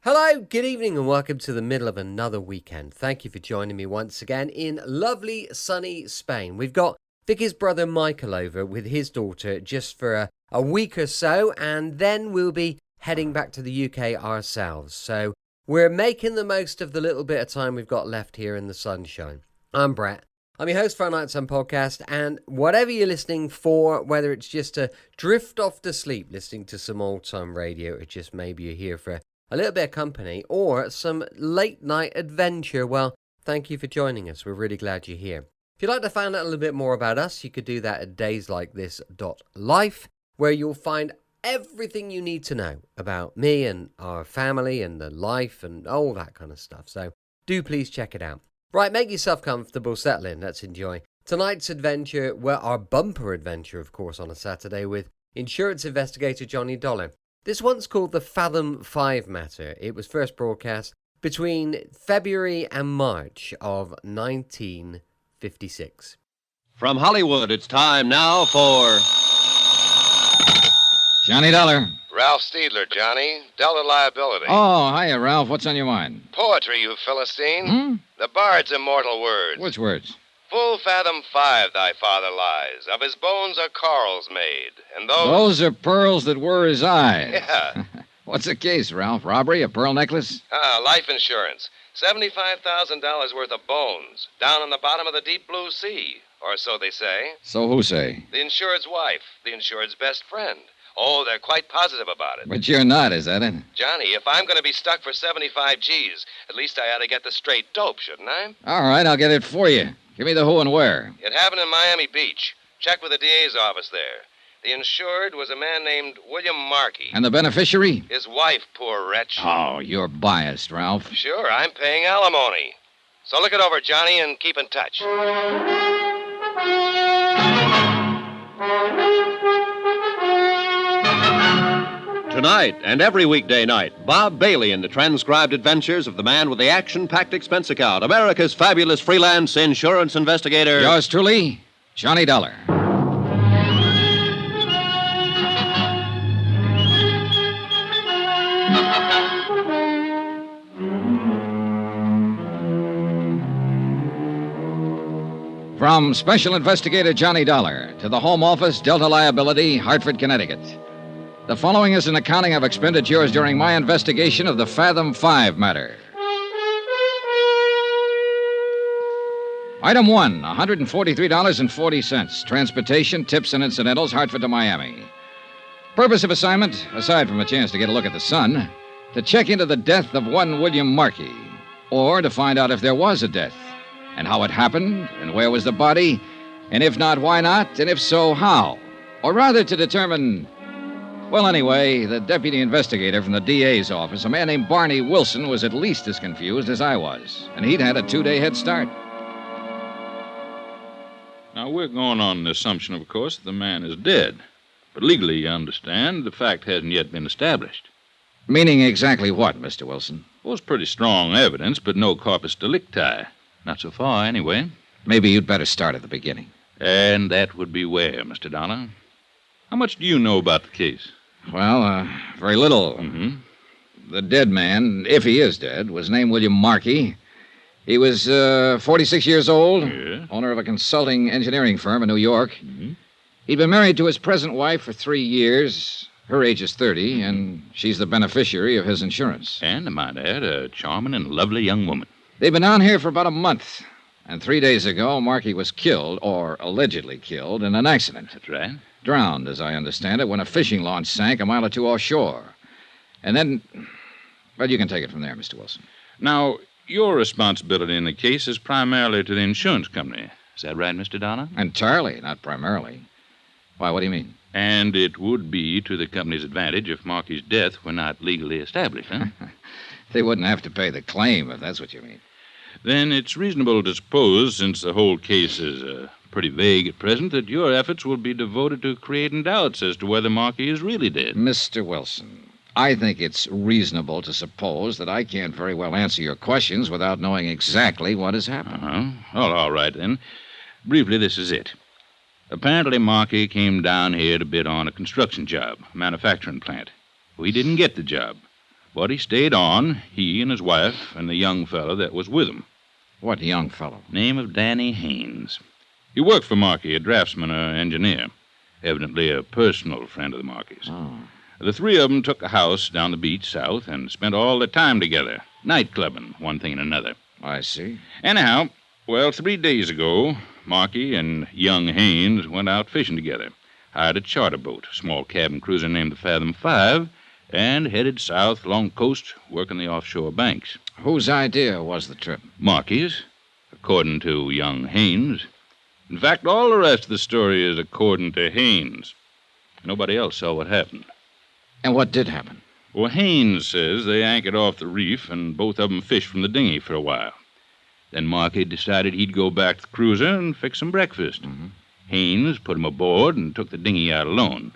Hello, good evening, and welcome to the middle of another weekend. Thank you for joining me once again in lovely, sunny Spain. We've got Vicky's brother Michael over with his daughter just for a week or so, and then we'll be heading back to the UK ourselves. So we're making the most of the little bit of time we've got left here in the sunshine. I'm Brett. I'm your host for our Night Sun podcast, and whatever you're listening for, whether it's just to drift off to sleep listening to some old-time radio, or just maybe you're here for a little bit of company, or some late-night adventure, well, thank you for joining us. We're really glad you're here. If you'd like to find out a little bit more about us, you could do that at dayslikethis.life, where you'll find everything you need to know about me and our family and the life and all that kind of stuff. So do please check it out. Right, make yourself comfortable, settle in, let's enjoy tonight's adventure, well, our bumper adventure, of course, on a Saturday with insurance investigator Johnny Dollar. This one's called the Fathim Five Matter. It was first broadcast between February and March of 1956. From Hollywood, it's time now for Johnny Dollar. Ralph Steedler, Johnny. Delta Liability. Oh, hiya, Ralph. What's on your mind? Poetry, you Philistine. The bard's immortal words. Which words? Full fathom 5 thy father lies. Of his bones are corals made. And Those are pearls that were his eyes. Yeah. What's the case, Ralph? Robbery? A pearl necklace? Life insurance. $75,000 worth of bones. Down on the bottom of the deep blue sea. Or so they say. So who say? The insured's wife. The insured's best friend. Oh, they're quite positive about it. But you're not, is that it? Johnny, if I'm going to be stuck for 75 G's, at least I ought to get the straight dope, shouldn't I? All right, I'll get it for you. Give me the who and where. It happened in Miami Beach. Check with the DA's office there. The insured was a man named William Markey. And the beneficiary? His wife, poor wretch. Oh, you're biased, Ralph. Sure, I'm paying alimony. So look it over, Johnny, and keep in touch. Tonight and every weekday night, Bob Bailey in the transcribed adventures of the man with the action-packed expense account, America's fabulous freelance insurance investigator. Yours truly, Johnny Dollar. From Special Investigator Johnny Dollar to the Home Office, Delta Liability, Hartford, Connecticut. The following is an accounting of expenditures during my investigation of the Fathim Five Matter. Item 1, $143.40. Transportation, tips, and incidentals, Hartford to Miami. Purpose of assignment, aside from a chance to get a look at the sun, to check into the death of one William Markey, or to find out if there was a death, and how it happened, and where was the body, and if not, why not, and if so, how? Or rather to determine... Well, anyway, the deputy investigator from the DA's office, a man named Barney Wilson, was at least as confused as I was, and he'd had a 2-day head start. Now, we're going on the assumption, of course, that the man is dead. But legally, you understand, the fact hasn't yet been established. Meaning exactly what, Mr. Wilson? Well, it's pretty strong evidence, but no corpus delicti. Not so far, anyway. Maybe you'd better start at the beginning. And that would be where, Mr. Dollar? How much do you know about the case? Well, very little. The dead man, if he is dead, was named William Markey. He was 46 years old, Yeah. owner of a consulting engineering firm in New York. He'd been married to his present wife for 3 years. Her age is 30, and she's the beneficiary of his insurance. And, I might add, a charming and lovely young woman. They've been down here for about a month, and 3 days ago, Markey was killed, or allegedly killed, in an accident. That's right. Drowned, as I understand it, when a fishing launch sank a mile or two offshore. And then... Well, you can take it from there, Mr. Wilson. Now, your responsibility in the case is primarily to the insurance company. Is that right, Mr. Dollar? Entirely, not primarily. Why, what do you mean? And it would be to the company's advantage if Markey's death were not legally established, huh? They wouldn't have to pay the claim, if that's what you mean. Then it's reasonable to suppose, since the whole case is pretty vague at present, that your efforts will be devoted to creating doubts as to whether Markey is really dead. Mr. Wilson, I think it's reasonable to suppose that I can't very well answer your questions without knowing exactly what has happened. Well, all right, then. Briefly, this is it. Apparently, Markey came down here to bid on a construction job, a manufacturing plant. We didn't get the job. But he stayed on, he and his wife and the young fellow that was with him. What young fellow? Name of Danny Haynes. He worked for Markey, a draftsman or engineer. Evidently a personal friend of the Markeys. Oh. The three of them took a house down the beach south and spent all their time together. Night clubbing, one thing and another. I see. Anyhow, well, 3 days ago, Markey and young Haynes went out fishing together. Hired a charter boat, a small cabin cruiser named the Fathom Five, and headed south along the coast, working the offshore banks. Whose idea was the trip? Markey's, according to young Haynes. In fact, all the rest of the story is according to Haynes. Nobody else saw what happened. And what did happen? Well, Haynes says they anchored off the reef and both of them fished from the dinghy for a while. Then Markey decided he'd go back to the cruiser and fix some breakfast. Mm-hmm. Haynes put him aboard and took the dinghy out alone.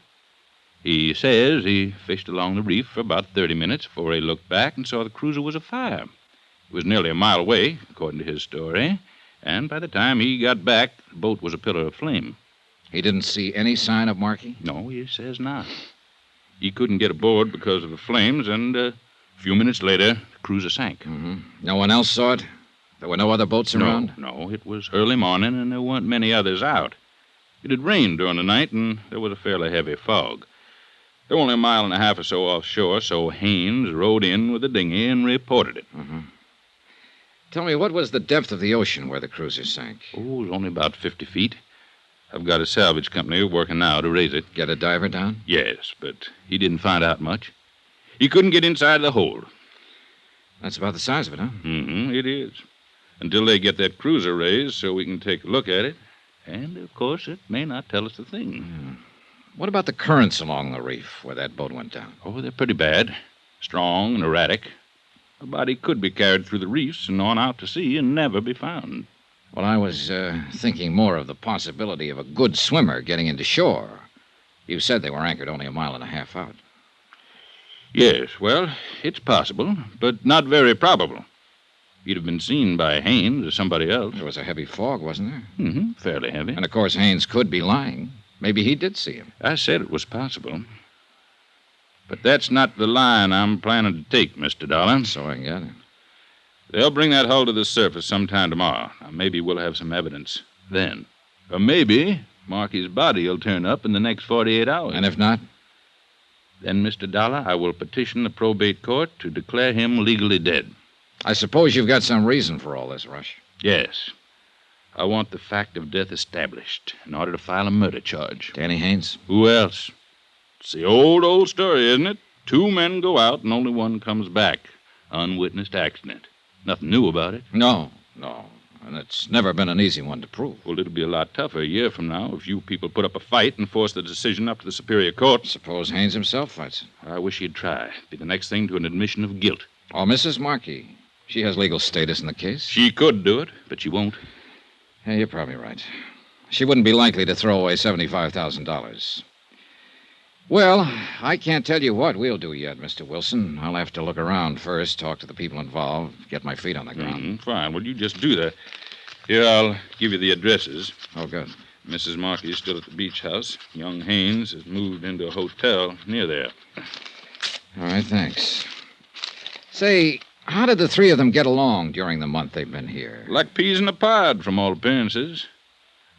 He says he fished along the reef for about 30 minutes before he looked back and saw the cruiser was afire. It was nearly a mile away, according to his story, and by the time he got back, the boat was a pillar of flame. He didn't see any sign of Markey? No, he says not. He couldn't get aboard because of the flames, and a few minutes later, the cruiser sank. Mm-hmm. No one else saw it? There were no other boats around? No, it was early morning, and there weren't many others out. It had rained during the night, and there was a fairly heavy fog. They were only a mile and a half or so offshore, so Haynes rode in with the dinghy and reported it. Mm-hmm. Tell me, what was the depth of the ocean where the cruiser sank? Oh, it was only about 50 feet. I've got a salvage company working now to raise it. Get a diver down? Yes, but he didn't find out much. He couldn't get inside the hold. That's about the size of it, huh? Mm-hmm, it is. Until they get that cruiser raised so we can take a look at it. And, of course, it may not tell us a thing. Yeah. What about the currents along the reef where that boat went down? Oh, they're pretty bad. Strong and erratic. A body could be carried through the reefs and on out to sea and never be found. Well, I was thinking more of the possibility of a good swimmer getting into shore. You said they were anchored only a mile and a half out. Yes, well, it's possible, but not very probable. He'd have been seen by Haynes or somebody else. There was a heavy fog, wasn't there? Mm-hmm, fairly heavy. And, of course, Haynes could be lying. Maybe he did see him. I said it was possible. But that's not the line I'm planning to take, Mr. Dollar. So I gather. They'll bring that hull to the surface sometime tomorrow. Now, maybe we'll have some evidence then. Or maybe Markey's body will turn up in the next 48 hours. And if not? Then, Mr. Dollar, I will petition the probate court to declare him legally dead. I suppose you've got some reason for all this, Rush. Yes. I want the fact of death established in order to file a murder charge. Danny Haynes? Who else? It's the old story, isn't it? 2 men go out and only one comes back. Unwitnessed accident. Nothing new about it. No. And it's never been an easy one to prove. Well, it'll be a lot tougher a year from now if you people put up a fight and force the decision up to the Superior Court. Suppose Haynes himself fights it. I wish he'd try. Be the next thing to an admission of guilt. Oh, Mrs. Markey. She has legal status in the case. She could do it, but she won't. Yeah, you're probably right. She wouldn't be likely to throw away $75,000. Well, I can't tell you what we'll do yet, Mr. Wilson. I'll have to look around first, talk to the people involved, get my feet on the ground. Fine. Well, you just do that. Here, I'll give you the addresses. Oh, good. Mrs. Markey is still at the beach house. Young Haynes has moved into a hotel near there. All right, thanks. Say, how did the three of them get along during the month they've been here? Like peas in a pod, from all appearances.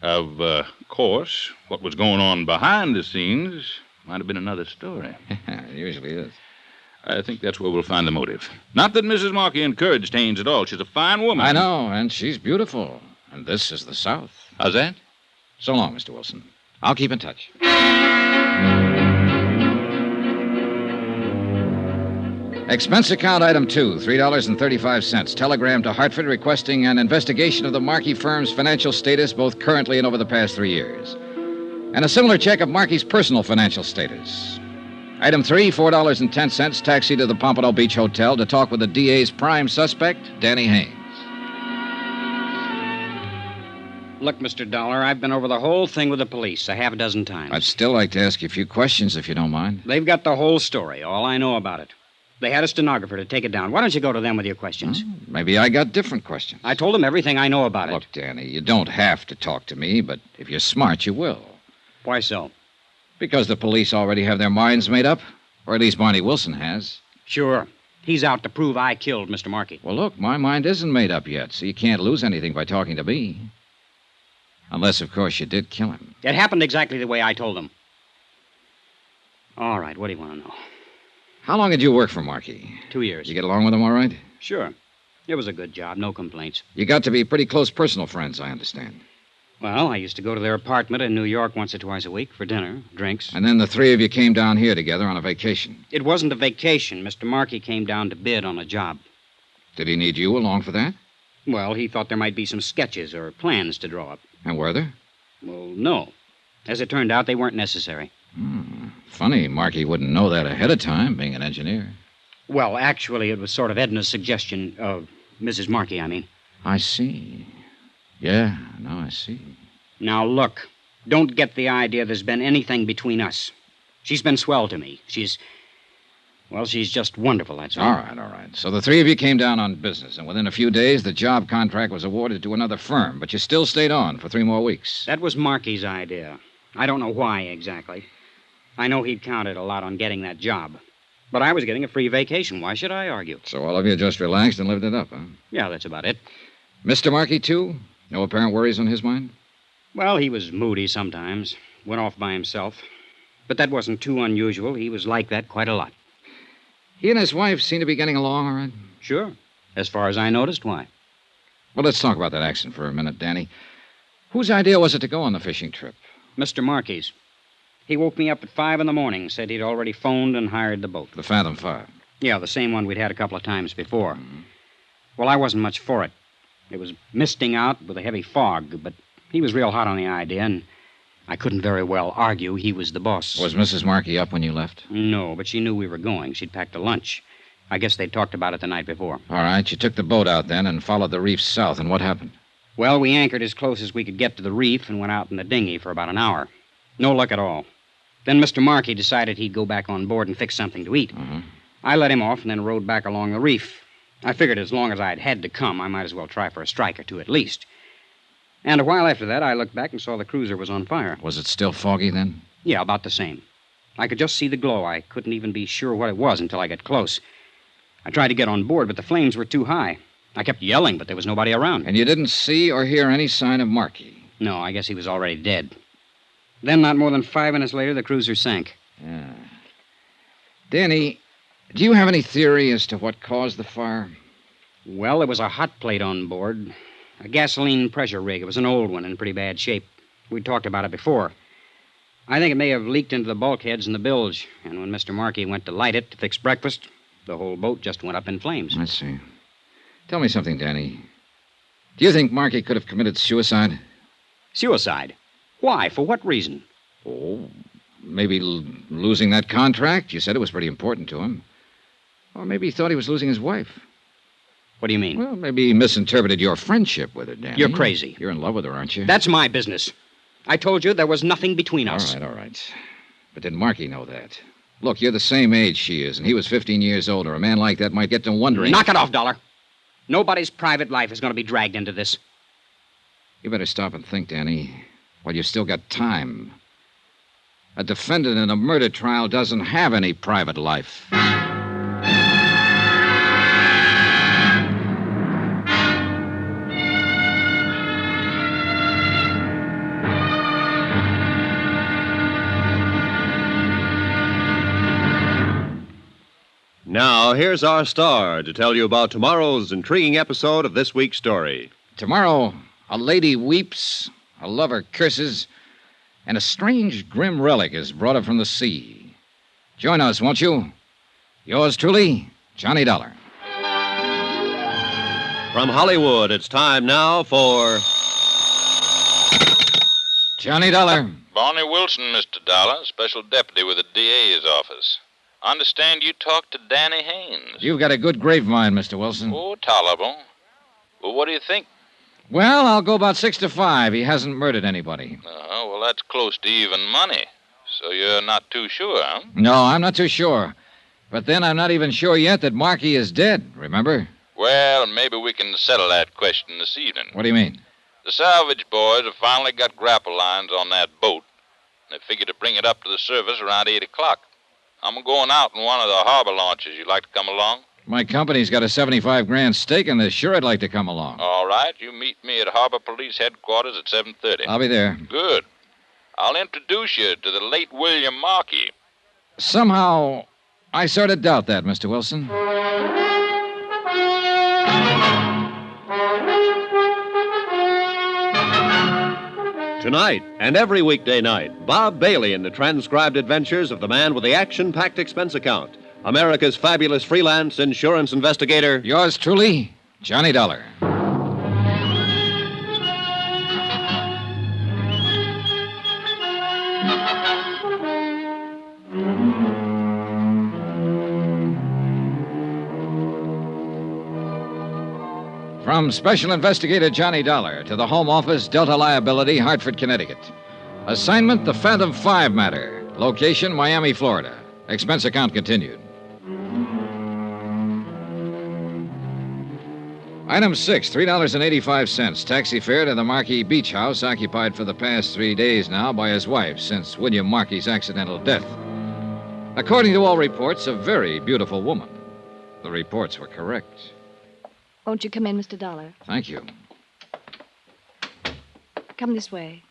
Of course, what was going on behind the scenes might have been another story. It usually is. I think that's where we'll find the motive. Not that Mrs. Markey encouraged Haynes at all. She's a fine woman. I know, and she's beautiful. And this is the South. How's that? So long, Mr. Wilson. I'll keep in touch. Expense account item 2, $3.35. Telegram to Hartford requesting an investigation of the Markey firm's financial status, both currently and over the past 3 years. And a similar check of Markey's personal financial status. Item 3, $4.10. Taxi to the Pompano Beach Hotel to talk with the DA's prime suspect, Danny Haynes. Look, Mr. Dollar, I've been over the whole thing with the police a half a dozen times. I'd still like to ask you a few questions, if you don't mind. They've got the whole story, all I know about it. They had a stenographer to take it down. Why don't you go to them with your questions? Maybe I got different questions. I told them everything I know about Look, it. Danny, you don't have to talk to me, but if you're smart, you will. Why so? Because the police already have their minds made up. Or at least Barney Wilson has. Sure. He's out to prove I killed Mr. Markey. Well, look, my mind isn't made up yet, so you can't lose anything by talking to me. Unless, of course, you did kill him. It happened exactly the way I told him. All right, what do you want to know? How long did you work for Markey? 2 years. You get along with him all right? Sure. It was a good job, no complaints. You got to be pretty close personal friends, I understand. Well, I used to go to their apartment in New York once or twice a week for dinner, drinks. And then the three of you came down here together on a vacation. It wasn't a vacation. Mr. Markey came down to bid on a job. Did he need you along for that? Well, he thought there might be some sketches or plans to draw up. And were there? Well, no. As it turned out, they weren't necessary. Funny, Markey wouldn't know that ahead of time, being an engineer. Well, actually, it was sort of Edna's suggestion of Mrs. Markey, I mean. I see. Yeah, now I see. Now, look, don't get the idea there's been anything between us. She's been swell to me. She's just wonderful, that's all. All right. So the three of you came down on business, and within a few days, the job contract was awarded to another firm, but you still stayed on for 3 more weeks. That was Markey's idea. I don't know why exactly. I know he'd counted a lot on getting that job. But I was getting a free vacation. Why should I argue? So all of you just relaxed and lived it up, huh? Yeah, that's about it. Mr. Markey, too? No apparent worries on his mind? Well, he was moody sometimes. Went off by himself. But that wasn't too unusual. He was like that quite a lot. He and his wife seem to be getting along all right? Sure. As far as I noticed, why? Well, let's talk about that accident for a minute, Danny. Whose idea was it to go on the fishing trip? Mr. Markey's. He woke me up at 5 a.m, said he'd already phoned and hired the boat. The Fathom Five. Yeah, the same one we'd had a couple of times before. Well, I wasn't much for it. It was misting out with a heavy fog, but he was real hot on the idea, and I couldn't very well argue he was the boss. Was Mrs. Markey up when you left? No, but she knew we were going. She'd packed a lunch. I guess they'd talked about it the night before. All right, you took the boat out then and followed the reef south, and what happened? Well, we anchored as close as we could get to the reef and went out in the dinghy for about an hour. No luck at all. Then Mr. Markey decided he'd go back on board and fix something to eat. I let him off and then rowed back along the reef. I figured as long as I'd had to come, I might as well try for a strike or two at least. And a while after that, I looked back and saw the cruiser was on fire. Was it still foggy then? Yeah, about the same. I could just see the glow. I couldn't even be sure what it was until I got close. I tried to get on board, but the flames were too high. I kept yelling, but there was nobody around. And you didn't see or hear any sign of Markey? No, I guess he was already dead. Then, not more than 5 minutes later, the cruiser sank. Yeah. Danny, do you have any theory as to what caused the fire? Well, there was a hot plate on board. A gasoline pressure rig. It was an old one in pretty bad shape. We talked about it before. I think it may have leaked into the bulkheads in the bilge. And when Mr. Markey went to light it to fix breakfast, the whole boat just went up in flames. I see. Tell me something, Danny. Do you think Markey could have committed suicide? Suicide? Why? For what reason? Oh, maybe losing that contract. You said it was pretty important to him. Or maybe he thought he was losing his wife. What do you mean? Well, maybe he misinterpreted your friendship with her, Danny. You're crazy. You're in love with her, aren't you? That's my business. I told you there was nothing between us. All right. But did Markey know that? Look, you're the same age she is, and he was 15 years older. A man like that might get to wondering... Knock it off, Dollar. Nobody's private life is going to be dragged into this. You better stop and think, Danny, while you've still got time. A defendant in a murder trial doesn't have any private life. Now, here's our star to tell you about tomorrow's intriguing episode of this week's story. Tomorrow, a lady weeps, a lover curses, and a strange, grim relic is brought up from the sea. Join us, won't you? Yours truly, Johnny Dollar. From Hollywood, it's time now for... Johnny Dollar. Barney Wilson, Mr. Dollar, special deputy with the DA's office. I understand you talked to Danny Haynes. You've got a good grapevine, Mr. Wilson. Oh, tolerable. Well, what do you think? Well, I'll go about 6 to 5. He hasn't murdered anybody. Well, that's close to even money. So you're not too sure, huh? No, I'm not too sure. But then I'm not even sure yet that Markey is dead, remember? Well, maybe we can settle that question this evening. What do you mean? The salvage boys have finally got grapple lines on that boat. They figure to bring it up to the surface around 8 o'clock. I'm going out in one of the harbor launches. You'd like to come along? My company's got a 75 grand stake in this. Sure, I'd like to come along. All right, you meet me at Harbor Police Headquarters at 7:30. I'll be there. Good. I'll introduce you to the late William Markey. Somehow, I sort of doubt that, Mr. Wilson. Tonight and every weekday night, Bob Bailey in the transcribed adventures of the man with the action-packed expense account, America's fabulous freelance insurance investigator. Yours truly, Johnny Dollar. From Special Investigator Johnny Dollar to the Home Office, Delta Liability, Hartford, Connecticut. Assignment, the Fathim Five Matter. Location, Miami, Florida. Expense account continued. Item 6, $3.85. Taxi fare to the Markey Beach House, occupied for the past 3 days now by his wife since William Markey's accidental death. According to all reports, a very beautiful woman. The reports were correct. Won't you come in, Mr. Dollar? Thank you. Come this way.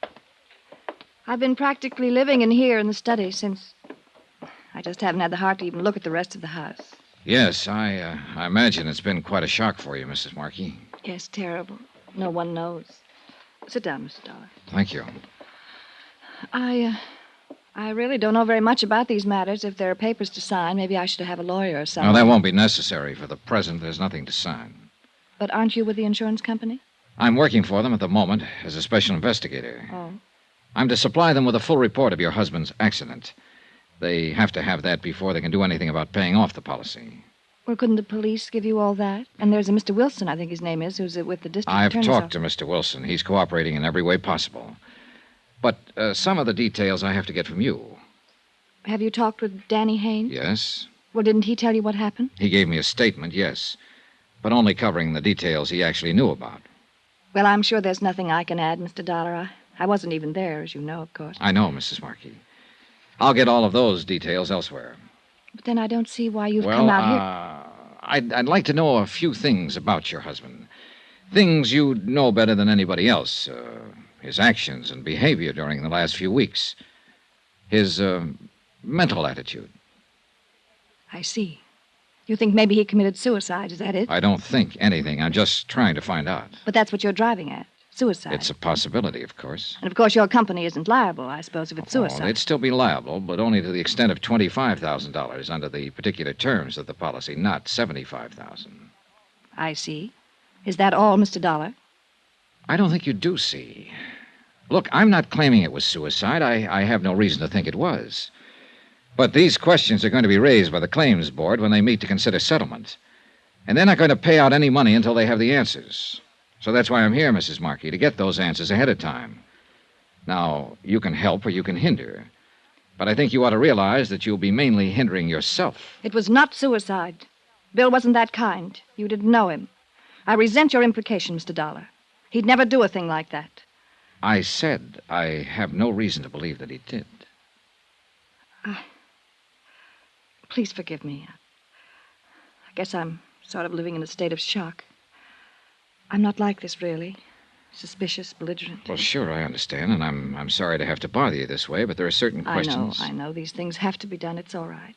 I've been practically living in here in the study since... I just haven't had the heart to even look at the rest of the house. Yes, I imagine it's been quite a shock for you, Mrs. Markey. Yes, terrible. No one knows. Sit down, Mr. Dollar. Thank you. I really don't know very much about these matters. If there are papers to sign, maybe I should have a lawyer or something. No, that won't be necessary. For the present, there's nothing to sign. But aren't you with the insurance company? I'm working for them at the moment as a special investigator. Oh. I'm to supply them with a full report of your husband's accident. They have to have that before they can do anything about paying off the policy. Well, couldn't the police give you all that? And there's a Mr. Wilson, I think his name is, who's with the district I've attorney's talked office. to Mr. Wilson. He's cooperating in every way possible. But some of the details I have to get from you. Have you talked with Danny Haynes? Yes? Well, didn't he tell you what happened? He gave me a statement, yes. But only covering the details he actually knew about. Well, I'm sure there's nothing I can add, Mr. Dollar. I wasn't even there, as you know, of course. I know, Mrs. Markey. I'll get all of those details elsewhere. But then I don't see why you've come out here. I'd like to know a few things about your husband. Things you know better than anybody else. His actions and behavior during the last few weeks. His mental attitude. I see. You think maybe he committed suicide, is that it? I don't think anything. I'm just trying to find out. But that's what you're driving at. Suicide. It's a possibility, of course. And of course your company isn't liable, I suppose, if it's suicide. Oh, they'd still be liable, but only to the extent of $25,000 under the particular terms of the policy, not $75,000. I see. Is that all, Mr. Dollar? I don't think you do see. Look, I'm not claiming it was suicide. I have no reason to think it was. But these questions are going to be raised by the claims board when they meet to consider settlement. And they're not going to pay out any money until they have the answers. So that's why I'm here, Mrs. Markey, to get those answers ahead of time. Now, you can help or you can hinder. But I think you ought to realize that you'll be mainly hindering yourself. It was not suicide. Bill wasn't that kind. You didn't know him. I resent your implication, Mr. Dollar. He'd never do a thing like that. I said I have no reason to believe that he did. Please forgive me. I guess I'm sort of living in a state of shock. I'm not like this, really. Suspicious, belligerent. Well, sure, I understand, and I'm sorry to have to bother you this way, but there are certain questions... I know. These things have to be done. It's all right.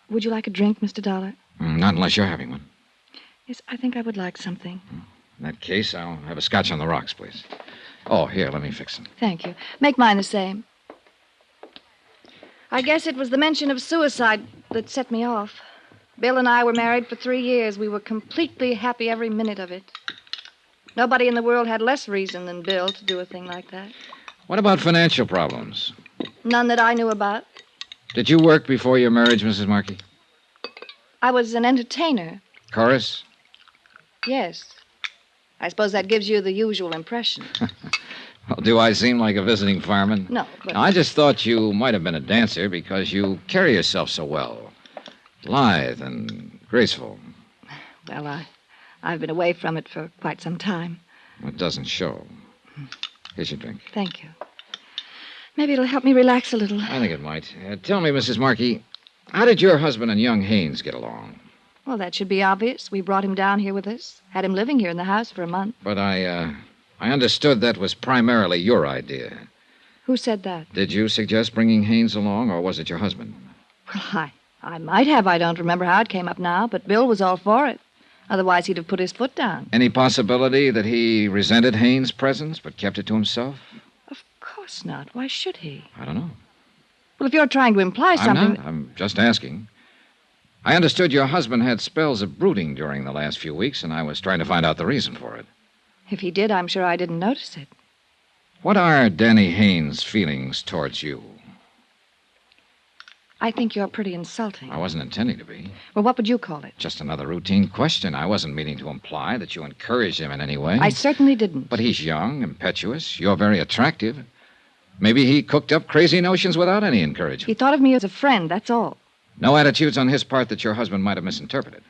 Would you like a drink, Mr. Dollar? Not unless you're having one. Yes, I think I would like something. In that case, I'll have a scotch on the rocks, please. Oh, here, let me fix them. Thank you. Make mine the same. I guess it was the mention of suicide that set me off. Bill and I were married for 3 years. We were completely happy every minute of it. Nobody in the world had less reason than Bill to do a thing like that. What about financial problems? None that I knew about. Did you work before your marriage, Mrs. Markey? I was an entertainer. Chorus? Yes. I suppose that gives you the usual impression. Well, do I seem like a visiting fireman? No, but... I just thought you might have been a dancer because you carry yourself so well. Lithe and graceful. Well, I've been away from it for quite some time. It doesn't show. Here's your drink. Thank you. Maybe it'll help me relax a little. I think it might. Tell me, Mrs. Markey, how did your husband and young Haynes get along? Well, that should be obvious. We brought him down here with us. Had him living here in the house for a month. But I understood that was primarily your idea. Who said that? Did you suggest bringing Haynes along, or was it your husband? Well, I might have. I don't remember how it came up now, but Bill was all for it. Otherwise, he'd have put his foot down. Any possibility that he resented Haynes' presence but kept it to himself? Of course not. Why should he? I don't know. Well, if you're trying to imply something... I'm not. I'm just asking. I understood your husband had spells of brooding during the last few weeks, and I was trying to find out the reason for it. If he did, I'm sure I didn't notice it. What are Danny Haynes' feelings towards you? I think you're pretty insulting. I wasn't intending to be. Well, what would you call it? Just another routine question. I wasn't meaning to imply that you encouraged him in any way. I certainly didn't. But he's young, impetuous. You're very attractive. Maybe he cooked up crazy notions without any encouragement. He thought of me as a friend, that's all. No attitudes on his part that your husband might have misinterpreted.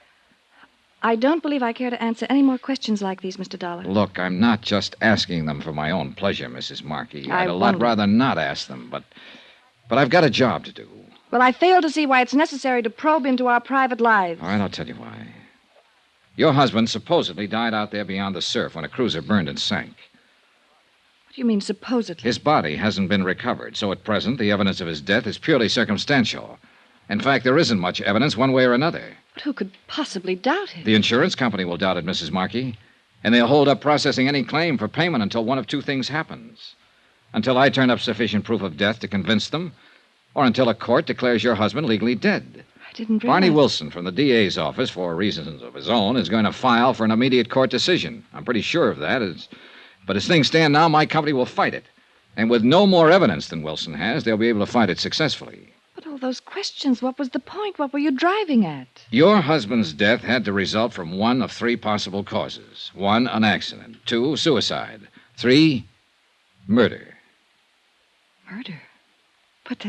I don't believe I care to answer any more questions like these, Mr. Dollar. Look, I'm not just asking them for my own pleasure, Mrs. Markey. I'd a lot wonder. rather not ask them, but I've got a job to do. Well, I fail to see why it's necessary to probe into our private lives. All right, I'll tell you why. Your husband supposedly died out there beyond the surf when a cruiser burned and sank. What do you mean, supposedly? His body hasn't been recovered, so at present the evidence of his death is purely circumstantial. In fact, there isn't much evidence one way or another. But who could possibly doubt it? The insurance company will doubt it, Mrs. Markey, and they'll hold up processing any claim for payment until one of two things happens. Until I turn up sufficient proof of death to convince them, or until a court declares your husband legally dead. I didn't realize... Barney Wilson from the DA's office, for reasons of his own, is going to file for an immediate court decision. I'm pretty sure of that. But as things stand now, my company will fight it. And with no more evidence than Wilson has, they'll be able to fight it successfully. But all those questions, what was the point? What were you driving at? Your husband's death had to result from one of three possible causes. 1, an accident. 2, suicide. 3, murder. Murder? But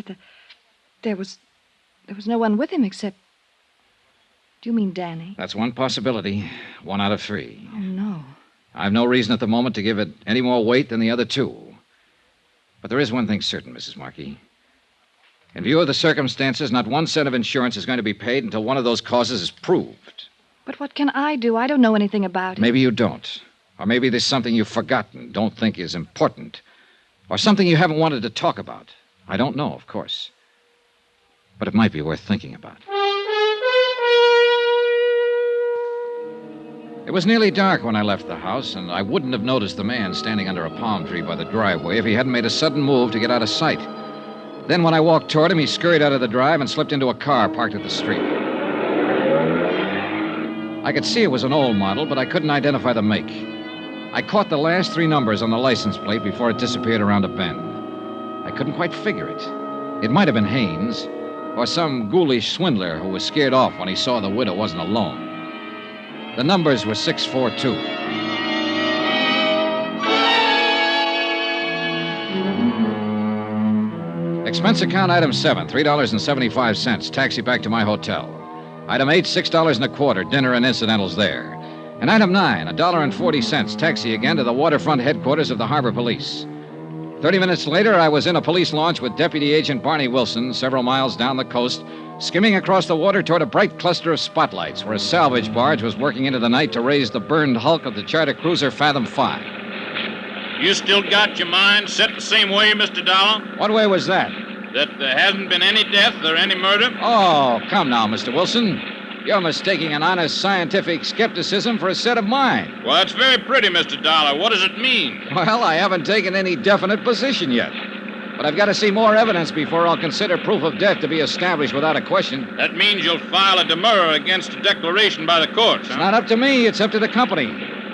there was no one with him except... Do you mean Danny? That's one possibility. 1 out of 3. Oh, no. I've no reason at the moment to give it any more weight than the other 2. But there is one thing certain, Mrs. Markey. In view of the circumstances, not one cent of insurance is going to be paid until one of those causes is proved. But what can I do? I don't know anything about it. Maybe you don't. Or maybe there's something you've forgotten, don't think is important. Or something you haven't wanted to talk about. I don't know, of course. But it might be worth thinking about. It was nearly dark when I left the house, and I wouldn't have noticed the man standing under a palm tree by the driveway if he hadn't made a sudden move to get out of sight. Then when I walked toward him, he scurried out of the drive and slipped into a car parked at the street. I could see it was an old model, but I couldn't identify the make. I caught the last 3 numbers on the license plate before it disappeared around a bend. I couldn't quite figure it. It might have been Haynes, or some ghoulish swindler who was scared off when he saw the widow wasn't alone. The numbers were 642. Expense account item 7, $3.75. Taxi back to my hotel. Item 8, $6.25. Dinner and incidentals there. And item 9, $1.40. Taxi again to the waterfront headquarters of the Harbor Police. 30 minutes later, I was in a police launch with Deputy Agent Barney Wilson, several miles down the coast, skimming across the water toward a bright cluster of spotlights where a salvage barge was working into the night to raise the burned hulk of the charter cruiser Fathom 5. You still got your mind set the same way, Mr. Dollar? What way was that? That there hasn't been any death or any murder? Oh, come now, Mr. Wilson. You're mistaking an honest scientific skepticism for a set of mind. Well, that's very pretty, Mr. Dollar. What does it mean? Well, I haven't taken any definite position yet. But I've got to see more evidence before I'll consider proof of death to be established without a question. That means you'll file a demurrer against a declaration by the courts, It's not up to me, it's up to the company.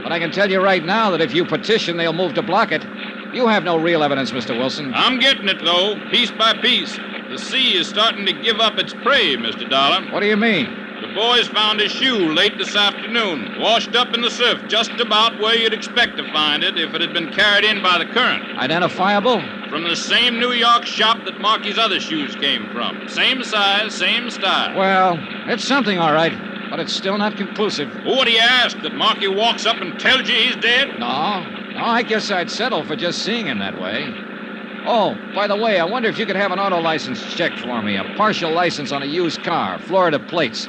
But I can tell you right now that if you petition, they'll move to block it. You have no real evidence, Mr. Wilson. I'm getting it, though, piece by piece. The sea is starting to give up its prey, Mr. Dollar. What do you mean? The boys found his shoe late this afternoon, washed up in the surf, just about where you'd expect to find it if it had been carried in by the current. Identifiable? From the same New York shop that Marky's other shoes came from. Same size, same style. Well, it's something, all right. But it's still not conclusive. What do you ask? That Marky walks up and tells you he's dead? No, I guess I'd settle for just seeing him that way. Oh, by the way, I wonder if you could have an auto license checked for me. A partial license on a used car, Florida plates.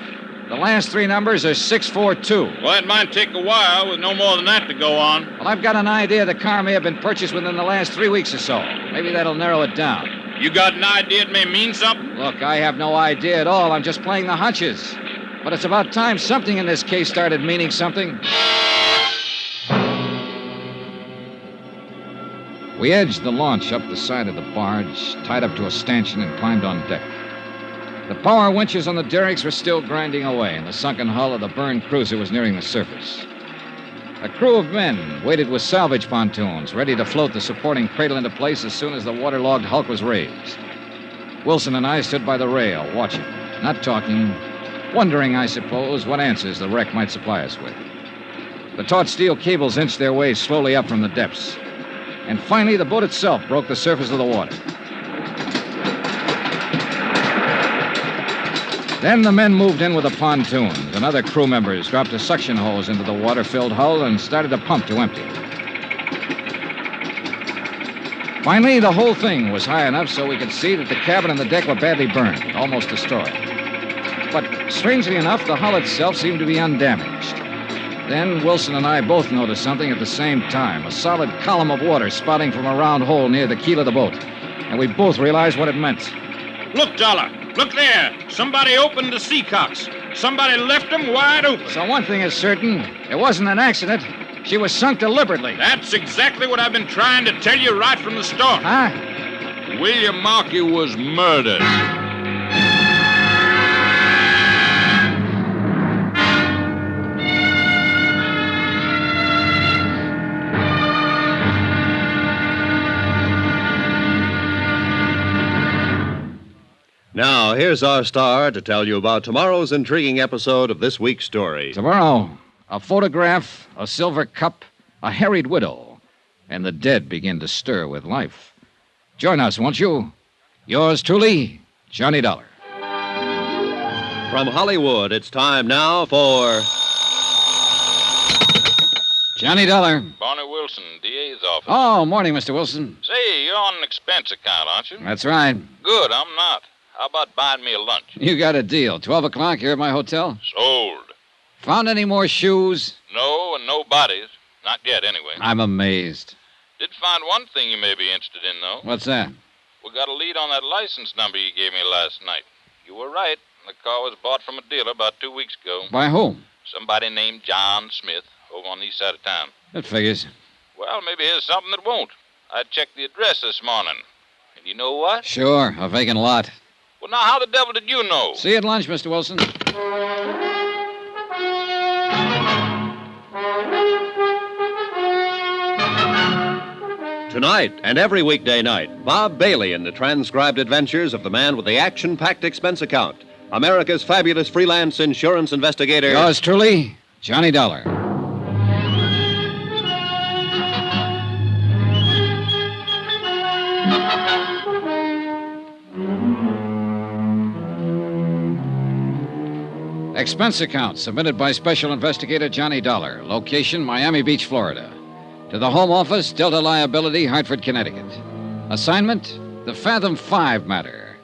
The last three numbers are 642. Well, it might take a while with no more than that to go on. Well, I've got an idea the car may have been purchased within the last 3 weeks or so. Maybe that'll narrow it down. You got an idea it may mean something? Look, I have no idea at all. I'm just playing the hunches. But it's about time something in this case started meaning something. We edged the launch up the side of the barge, tied up to a stanchion, and climbed on deck. The power winches on the derricks were still grinding away, and the sunken hull of the burned cruiser was nearing the surface. A crew of men waited with salvage pontoons, ready to float the supporting cradle into place as soon as the waterlogged hulk was raised. Wilson and I stood by the rail, watching, not talking, wondering, I suppose, what answers the wreck might supply us with. The taut steel cables inched their way slowly up from the depths. And finally, the boat itself broke the surface of the water. Then the men moved in with the pontoons, and other crew members dropped a suction hose into the water-filled hull and started to pump to empty it. Finally, the whole thing was high enough so we could see that the cabin and the deck were badly burned, almost destroyed. But strangely enough, the hull itself seemed to be undamaged. Then Wilson and I both noticed something at the same time, a solid column of water spouting from a round hole near the keel of the boat. And we both realized what it meant. Look, Dollar. Look there. Somebody opened the seacocks. Somebody left them wide open. So one thing is certain. It wasn't an accident. She was sunk deliberately. That's exactly what I've been trying to tell you right from the start. Huh? William Markey was murdered. Now, here's our star to tell you about tomorrow's intriguing episode of this week's story. Tomorrow, a photograph, a silver cup, a harried widow, and the dead begin to stir with life. Join us, won't you? Yours truly, Johnny Dollar. From Hollywood, it's time now for... Johnny Dollar. Barney Wilson, DA's office. Oh, morning, Mr. Wilson. Say, you're on an expense account, aren't you? That's right. Good, I'm not. How about buying me a lunch? You got a deal. 12 o'clock here at my hotel. Sold. Found any more shoes? No, and no bodies. Not yet, anyway. I'm amazed. Did find one thing you may be interested in, though. What's that? We got a lead on that license number you gave me last night. You were right. The car was bought from a dealer about 2 weeks ago. By whom? Somebody named John Smith over on the east side of town. That figures. Well, maybe here's something that won't. I checked the address this morning. And you know what? Sure, a vacant lot. Well, now, how the devil did you know? See you at lunch, Mr. Wilson. Tonight and every weekday night, Bob Bailey in the transcribed adventures of the man with the action-packed expense account, America's fabulous freelance insurance investigator. Yours truly, Johnny Dollar. Expense account submitted by Special Investigator Johnny Dollar. Location, Miami Beach, Florida. To the Home Office, Delta Liability, Hartford, Connecticut. Assignment, the Fathim Five Matter.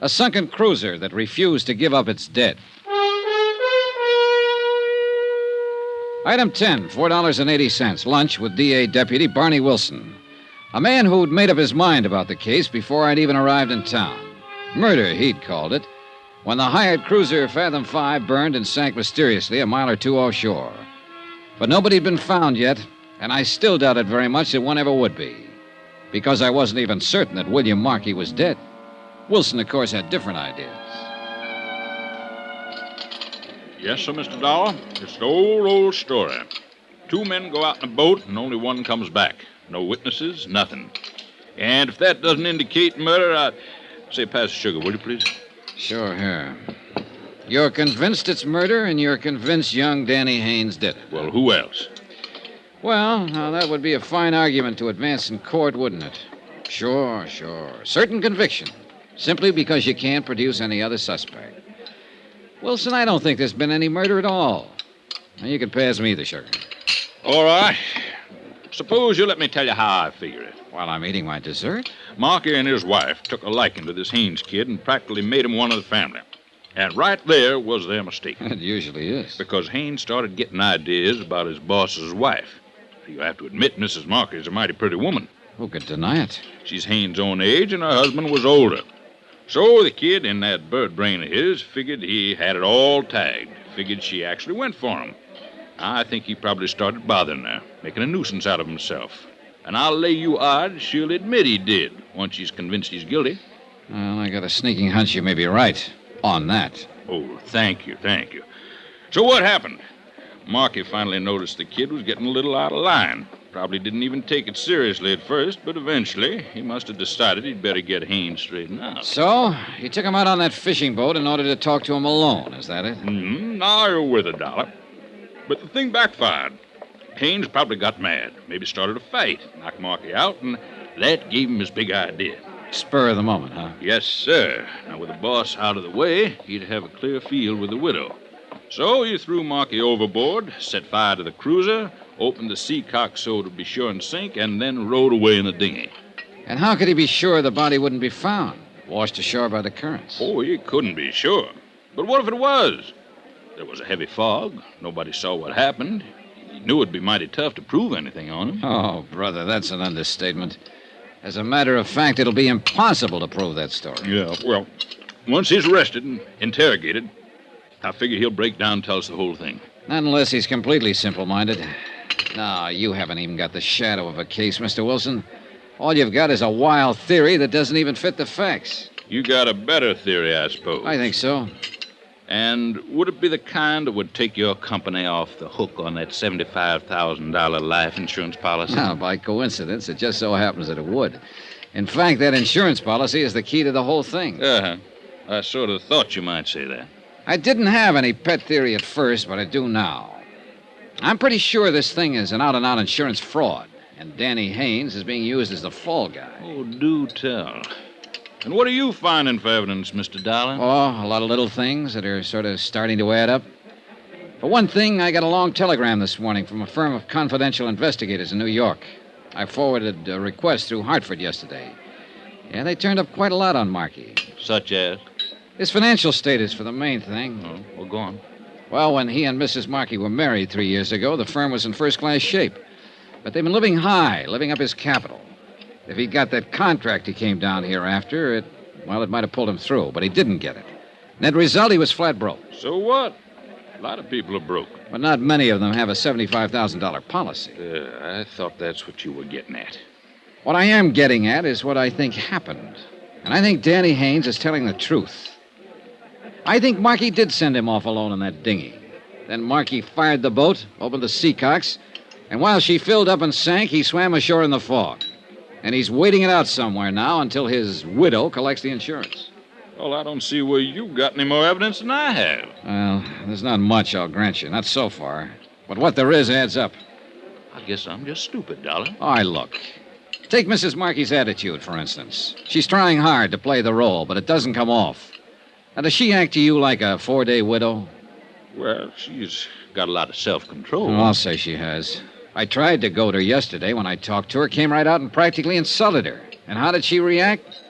A sunken cruiser that refused to give up its dead. Item 10, $4.80. Lunch with DA Deputy Barney Wilson. A man who'd made up his mind about the case before I'd even arrived in town. Murder, he'd called it, when the hired cruiser Fathom 5 burned and sank mysteriously a mile or two offshore. But nobody'd been found yet, and I still doubted very much that one ever would be, because I wasn't even certain that William Markey was dead. Wilson, of course, had different ideas. Yes, sir, Mr. Dollar. It's the old story. Two men go out in a boat, and only one comes back. No witnesses, nothing. And if that doesn't indicate murder, I'd say pass the sugar, will you, please? Sure, here. You're convinced it's murder, and you're convinced young Danny Haynes did it. Well, who else? Well, now that would be a fine argument to advance in court, wouldn't it? Sure. Certain conviction. Simply because you can't produce any other suspect. Wilson, I don't think there's been any murder at all. Now, you can pass me the sugar. All right. Suppose you let me tell you how I figure it. While I'm eating my dessert? Markey and his wife took a liking to this Haynes kid and practically made him one of the family. And right there was their mistake. It usually is. Because Haynes started getting ideas about his boss's wife. You have to admit Mrs. Markey's a mighty pretty woman. Who could deny it? She's Haynes' own age, and her husband was older. So the kid in that bird brain of his figured he had it all tagged. Figured she actually went for him. I think he probably started bothering her, making a nuisance out of himself. And I'll lay you odds she'll admit he did, once she's convinced he's guilty. Well, I got a sneaking hunch you may be right on that. Oh, thank you. So what happened? Markey finally noticed the kid was getting a little out of line. Probably didn't even take it seriously at first, but eventually he must have decided he'd better get Haynes straightened out. So, he took him out on that fishing boat in order to talk to him alone, is that it? Now you're with it, Dollar. But the thing backfired. Haynes probably got mad, maybe started a fight, knocked Markey out, and that gave him his big idea. Spur of the moment, huh? Yes, sir. Now, with the boss out of the way, he'd have a clear field with the widow. So he threw Markey overboard, set fire to the cruiser, opened the sea cock so it would be sure and sink, and then rowed away in the dinghy. And how could he be sure the body wouldn't be found, washed ashore by the currents? Oh, he couldn't be sure. But what if it was? There was a heavy fog. Nobody saw what happened. He knew it'd be mighty tough to prove anything on him. Oh, brother, that's an understatement. As a matter of fact, it'll be impossible to prove that story. Yeah, well, once he's arrested and interrogated, I figure he'll break down and tell us the whole thing. Not unless he's completely simple-minded. No, you haven't even got the shadow of a case, Mr. Wilson. All you've got is a wild theory that doesn't even fit the facts. You got a better theory, I suppose. I think so. And would it be the kind that would take your company off the hook on that $75,000 life insurance policy? Now, by coincidence, it just so happens that it would. In fact, that insurance policy is the key to the whole thing. Uh-huh. I sort of thought you might say that. I didn't have any pet theory at first, but I do now. I'm pretty sure this thing is an out-and-out insurance fraud, and Danny Haynes is being used as the fall guy. Oh, do tell. And what are you finding for evidence, Mr. Dollar? Oh, a lot of little things that are sort of starting to add up. For one thing, I got a long telegram this morning from a firm of confidential investigators in New York. I forwarded a request through Hartford yesterday. Yeah, they turned up quite a lot on Markey. Such as? His financial status for the main thing. Oh, well, go on. Well, when he and Mrs. Markey were married 3 years ago, the firm was in first-class shape. But they've been living high, living up his capital. If he got that contract he came down here after, it might have pulled him through, but he didn't get it. Net result, he was flat broke. So what? A lot of people are broke. But not many of them have a $75,000 policy. I thought that's what you were getting at. What I am getting at is what I think happened. And I think Danny Haynes is telling the truth. I think Markey did send him off alone in that dinghy. Then Markey fired the boat, opened the seacocks, and while she filled up and sank, he swam ashore in the fog. And he's waiting it out somewhere now until his widow collects the insurance. Well, I don't see where you've got any more evidence than I have. Well, there's not much, I'll grant you. Not so far. But what there is adds up. I guess I'm just stupid, Dollar. All right, look. Take Mrs. Markey's attitude, for instance. She's trying hard to play the role, but it doesn't come off. Now, does she act to you like a 4-day widow? Well, she's got a lot of self-control. Oh, I'll say she has. I tried to goad her yesterday when I talked to her, came right out and practically insulted her. And how did she react?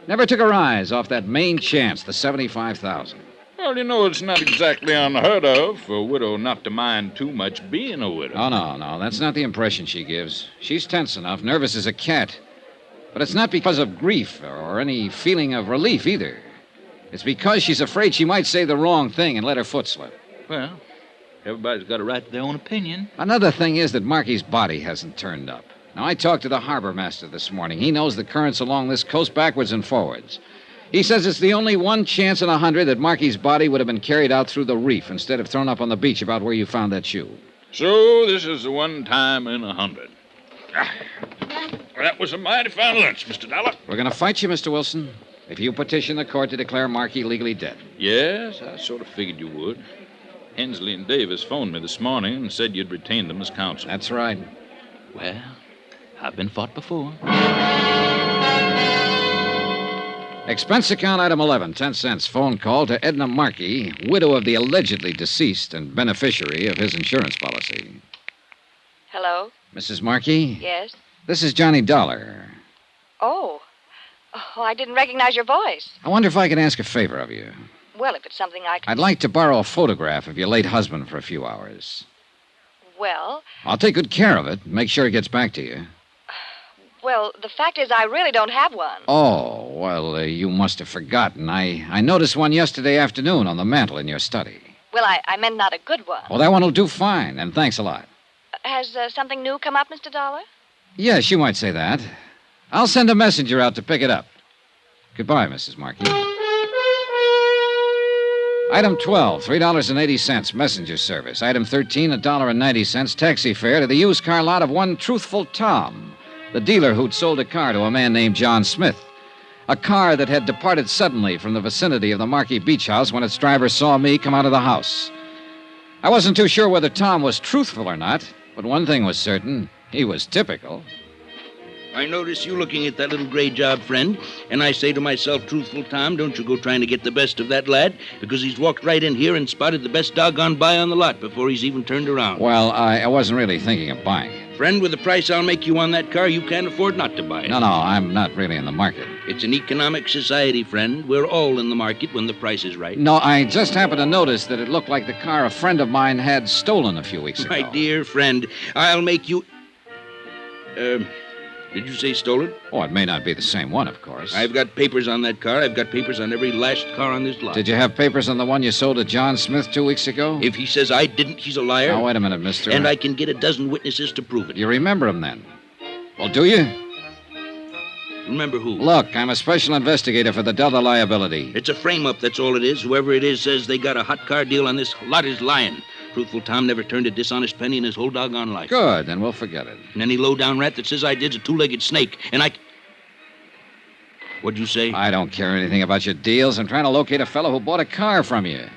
Never took her eyes off that main chance, the $75,000. Well, you know, it's not exactly unheard of for a widow not to mind too much being a widow. Oh, no, that's not the impression she gives. She's tense enough, nervous as a cat. But it's not because of grief or any feeling of relief either. It's because she's afraid she might say the wrong thing and let her foot slip. Well, everybody's got a right to their own opinion. Another thing is that Markey's body hasn't turned up. Now, I talked to the harbor master this morning. He knows the currents along this coast backwards and forwards. He says it's the only one chance in 100 that Markey's body would have been carried out through the reef instead of thrown up on the beach about where you found that shoe. So this is the one time in 100. That was a mighty fine lunch, Mr. Dollar. We're going to fight you, Mr. Wilson, if you petition the court to declare Markey legally dead. Yes, I sort of figured you would. Hensley and Davis phoned me this morning and said you'd retained them as counsel. That's right. Well, I've been fought before. Expense account item 11, 10 cents. Phone call to Edna Markey, widow of the allegedly deceased and beneficiary of his insurance policy. Hello? Mrs. Markey? Yes? This is Johnny Dollar. Oh, I didn't recognize your voice. I wonder if I could ask a favor of you. Well, if it's something I can... I'd like to borrow a photograph of your late husband for a few hours. Well, I'll take good care of it. Make sure it gets back to you. well, the fact is I really don't have one. Oh, well, you must have forgotten. I noticed one yesterday afternoon on the mantel in your study. Well, I meant not a good one. Well, that one will do fine, and thanks a lot. Has something new come up, Mr. Dollar? Yes, you might say that. I'll send a messenger out to pick it up. Goodbye, Mrs. Markey. Item 12, $3.80, messenger service. Item 13, $1.90, taxi fare to the used car lot of one Truthful Tom, the dealer who'd sold a car to a man named John Smith. A car that had departed suddenly from the vicinity of the Markey Beach House when its driver saw me come out of the house. I wasn't too sure whether Tom was truthful or not, but one thing was certain. He was typical. I notice you looking at that little gray job, friend, and I say to myself, Truthful Tom, don't you go trying to get the best of that lad, because he's walked right in here and spotted the best doggone buy on the lot before he's even turned around. Well, I wasn't really thinking of buying it. Friend, with the price I'll make you on that car, you can't afford not to buy it. No, I'm not really in the market. It's an economic society, friend. We're all in the market when the price is right. No, I just happened to notice that it looked like the car a friend of mine had stolen a few weeks ago. My dear friend, I'll make you... Did you say stolen? Oh, it may not be the same one, of course. I've got papers on that car. I've got papers on every last car on this lot. Did you have papers on the one you sold to John Smith 2 weeks ago? If he says I didn't, he's a liar. Now, wait a minute, mister. And I can get a dozen witnesses to prove it. You remember him, then? Well, do you? Remember who? Look, I'm a special investigator for the Delta Liability. It's a frame-up, that's all it is. Whoever it is says they got a hot car deal on this lot is lying. Truthful Tom never turned a dishonest penny in his whole doggone life. Good, then we'll forget it. And any low-down rat that says I did's a two-legged snake, and I... What'd you say? I don't care anything about your deals. I'm trying to locate a fellow who bought a car from you.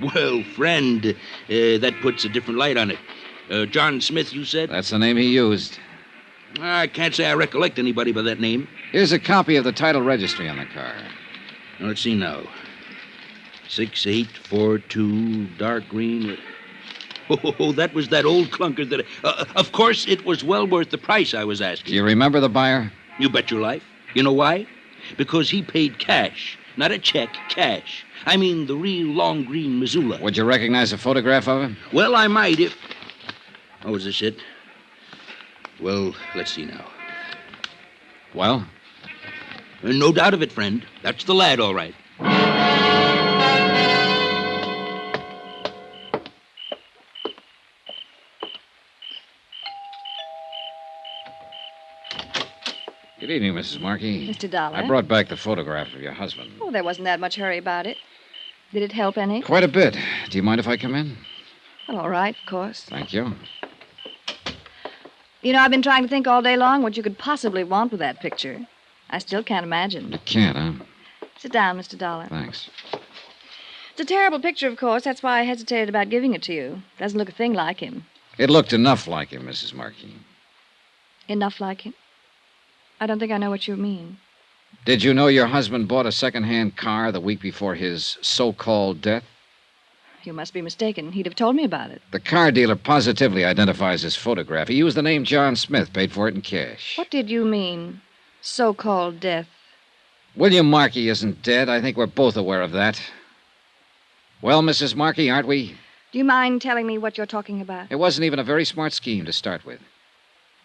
Well, friend, that puts a different light on it. John Smith, you said? That's the name he used. I can't say I recollect anybody by that name. Here's a copy of the title registry on the car. Now, let's see now. 6842, dark green... Oh, that was that old clunker that... of course, it was well worth the price I was asking. Do you remember the buyer? You bet your life. You know why? Because he paid cash. Not a check, cash. I mean the real long green Missoula. Would you recognize a photograph of him? Well, I might if... Oh, is this it? Well, let's see now. Well? No doubt of it, friend. That's the lad, all right. Good evening, Mrs. Markey. Mr. Dollar? I brought back the photograph of your husband. Oh, there wasn't that much hurry about it. Did it help any? Quite a bit. Do you mind if I come in? Well, all right, of course. Thank you. You know, I've been trying to think all day long what you could possibly want with that picture. I still can't imagine. You can't, huh? Sit down, Mr. Dollar. Thanks. It's a terrible picture, of course. That's why I hesitated about giving it to you. Doesn't look a thing like him. It looked enough like him, Mrs. Markey. Enough like him? I don't think I know what you mean. Did you know your husband bought a second-hand car the week before his so-called death? You must be mistaken. He'd have told me about it. The car dealer positively identifies his photograph. He used the name John Smith, paid for it in cash. What did you mean, so-called death? William Markey isn't dead. I think we're both aware of that. Well, Mrs. Markey, aren't we? Do you mind telling me what you're talking about? It wasn't even a very smart scheme to start with.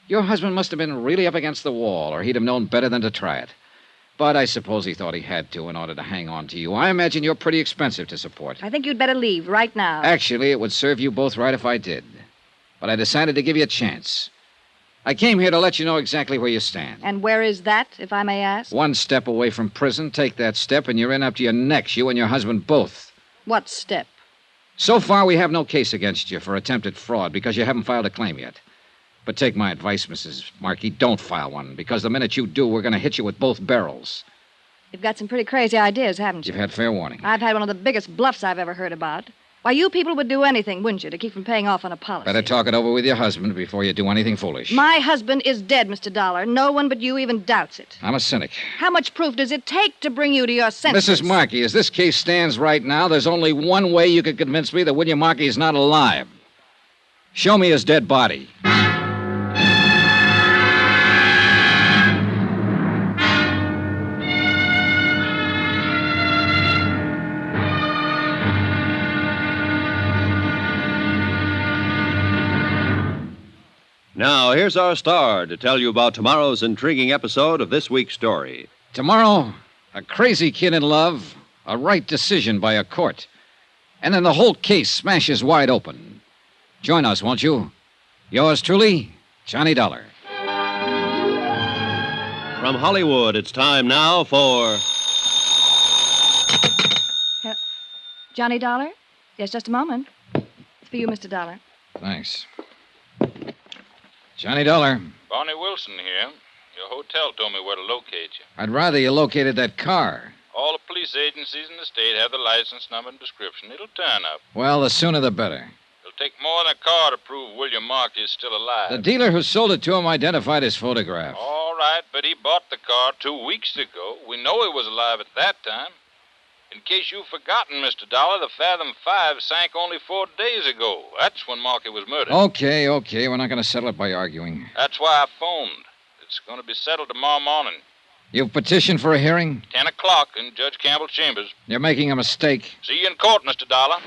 Your husband must have been really up against the wall, or he'd have known better than to try it. But I suppose he thought he had to in order to hang on to you. I imagine you're pretty expensive to support. I think you'd better leave right now. Actually, it would serve you both right if I did. But I decided to give you a chance. I came here to let you know exactly where you stand. And where is that, if I may ask? One step away from prison. Take that step, and you're in up to your necks, you and your husband both. What step? So far, we have no case against you for attempted fraud because you haven't filed a claim yet. But take my advice, Mrs. Markey, don't file one, because the minute you do, we're going to hit you with both barrels. You've got some pretty crazy ideas, haven't you? You've had fair warning. I've had one of the biggest bluffs I've ever heard about. Why, you people would do anything, wouldn't you, to keep from paying off on a policy? Better talk it over with your husband before you do anything foolish. My husband is dead, Mr. Dollar. No one but you even doubts it. I'm a cynic. How much proof does it take to bring you to your senses? Mrs. Markey, as this case stands right now, there's only one way you could convince me that William Markey is not alive. Show me his dead body. Now, here's our star to tell you about tomorrow's intriguing episode of this week's story. Tomorrow, a crazy kid in love, a right decision by a court, and then the whole case smashes wide open. Join us, won't you? Yours truly, Johnny Dollar. From Hollywood, it's time now for... Johnny Dollar? Yes, just a moment. It's for you, Mr. Dollar. Thanks. Johnny Dollar. Barney Wilson here. Your hotel told me where to locate you. I'd rather you located that car. All the police agencies in the state have the license number and description. It'll turn up. Well, the sooner the better. It'll take more than a car to prove William Markey is still alive. The dealer who sold it to him identified his photograph. All right, but he bought the car 2 weeks ago. We know he was alive at that time. In case you've forgotten, Mr. Dollar, the Fathom 5 sank only 4 days ago. That's when Markey was murdered. Okay. We're not going to settle it by arguing. That's why I phoned. It's going to be settled tomorrow morning. You've petitioned for a hearing? 10 o'clock in Judge Campbell's chambers. You're making a mistake. See you in court, Mr. Dollar.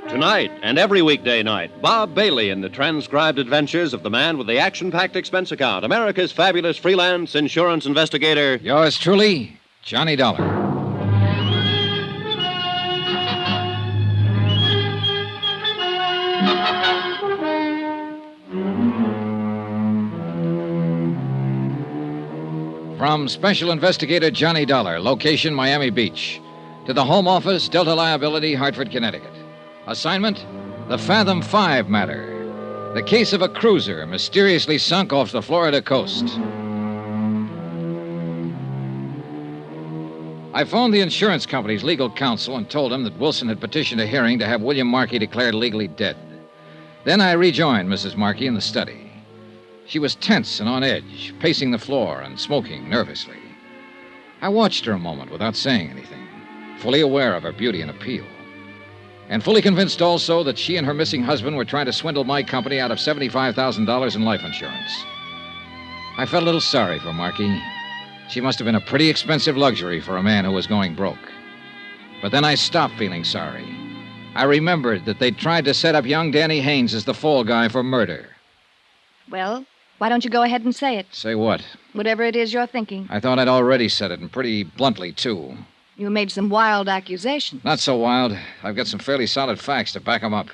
Tonight and every weekday night, Bob Bailey in the transcribed adventures of the man with the action-packed expense account, America's fabulous freelance insurance investigator. Yours truly, Johnny Dollar. From Special Investigator Johnny Dollar, location Miami Beach, to the Home Office, Delta Liability, Hartford, Connecticut. Assignment, the Fathim Five Matter, the case of a cruiser mysteriously sunk off the Florida coast. I phoned the insurance company's legal counsel and told him that Wilson had petitioned a hearing to have William Markey declared legally dead. Then I rejoined Mrs. Markey in the study. She was tense and on edge, pacing the floor and smoking nervously. I watched her a moment without saying anything, fully aware of her beauty and appeal, and fully convinced also that she and her missing husband were trying to swindle my company out of $75,000 in life insurance. I felt a little sorry for Markey. She must have been a pretty expensive luxury for a man who was going broke. But then I stopped feeling sorry. I remembered that they'd tried to set up young Danny Haynes as the fall guy for murder. Well, why don't you go ahead and say it? Say what? Whatever it is you're thinking. I thought I'd already said it, and pretty bluntly, too. You made some wild accusations. Not so wild. I've got some fairly solid facts to back them up.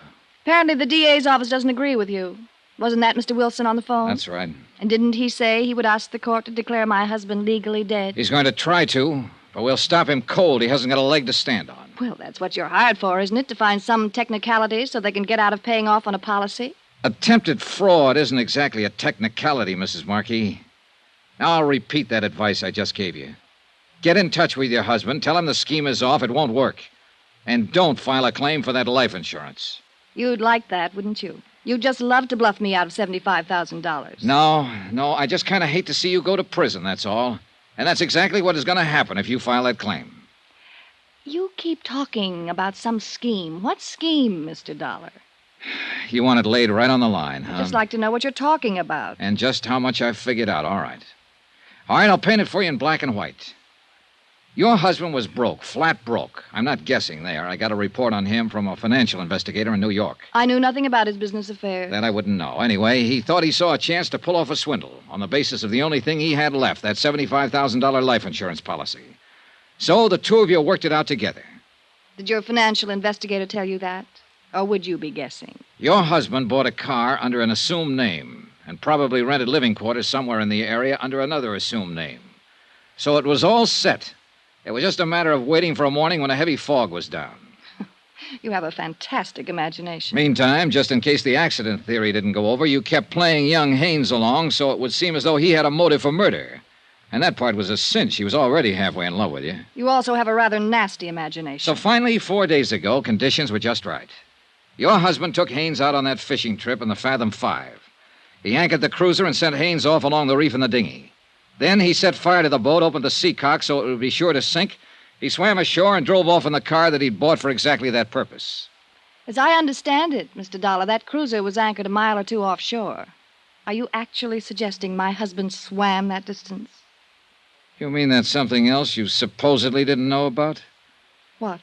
Apparently the DA's office doesn't agree with you. Wasn't that Mr. Wilson on the phone? That's right. And didn't he say he would ask the court to declare my husband legally dead? He's going to try to, but we'll stop him cold. He hasn't got a leg to stand on. Well, that's what you're hired for, isn't it? To find some technicality so they can get out of paying off on a policy? Attempted fraud isn't exactly a technicality, Mrs. Markey. Now, I'll repeat that advice I just gave you. Get in touch with your husband. Tell him the scheme is off. It won't work. And don't file a claim for that life insurance. You'd like that, wouldn't you? You'd just love to bluff me out of $75,000. No. I just kind of hate to see you go to prison, that's all. And that's exactly what is going to happen if you file that claim. You keep talking about some scheme. What scheme, Mr. Dollar? You want it laid right on the line, huh? I'd just like to know what you're talking about. And just how much I've figured out. All right, I'll paint it for you in black and white. Your husband was broke, flat broke. I'm not guessing there. I got a report on him from a financial investigator in New York. I knew nothing about his business affairs. That I wouldn't know. Anyway, he thought he saw a chance to pull off a swindle on the basis of the only thing he had left, that $75,000 life insurance policy. So the two of you worked it out together. Did your financial investigator tell you that? Or would you be guessing? Your husband bought a car under an assumed name and probably rented living quarters somewhere in the area under another assumed name. So it was all set. It was just a matter of waiting for a morning when a heavy fog was down. You have a fantastic imagination. Meantime, just in case the accident theory didn't go over, you kept playing young Haynes along so it would seem as though he had a motive for murder. And that part was a cinch. He was already halfway in love with you. You also have a rather nasty imagination. So finally, 4 days ago, conditions were just right. Your husband took Haynes out on that fishing trip in the Fathom 5. He anchored the cruiser and sent Haynes off along the reef in the dinghy. Then he set fire to the boat, opened the seacock so it would be sure to sink. He swam ashore and drove off in the car that he'd bought for exactly that purpose. As I understand it, Mr. Dollar, that cruiser was anchored a mile or two offshore. Are you actually suggesting my husband swam that distance? You mean that's something else you supposedly didn't know about? What?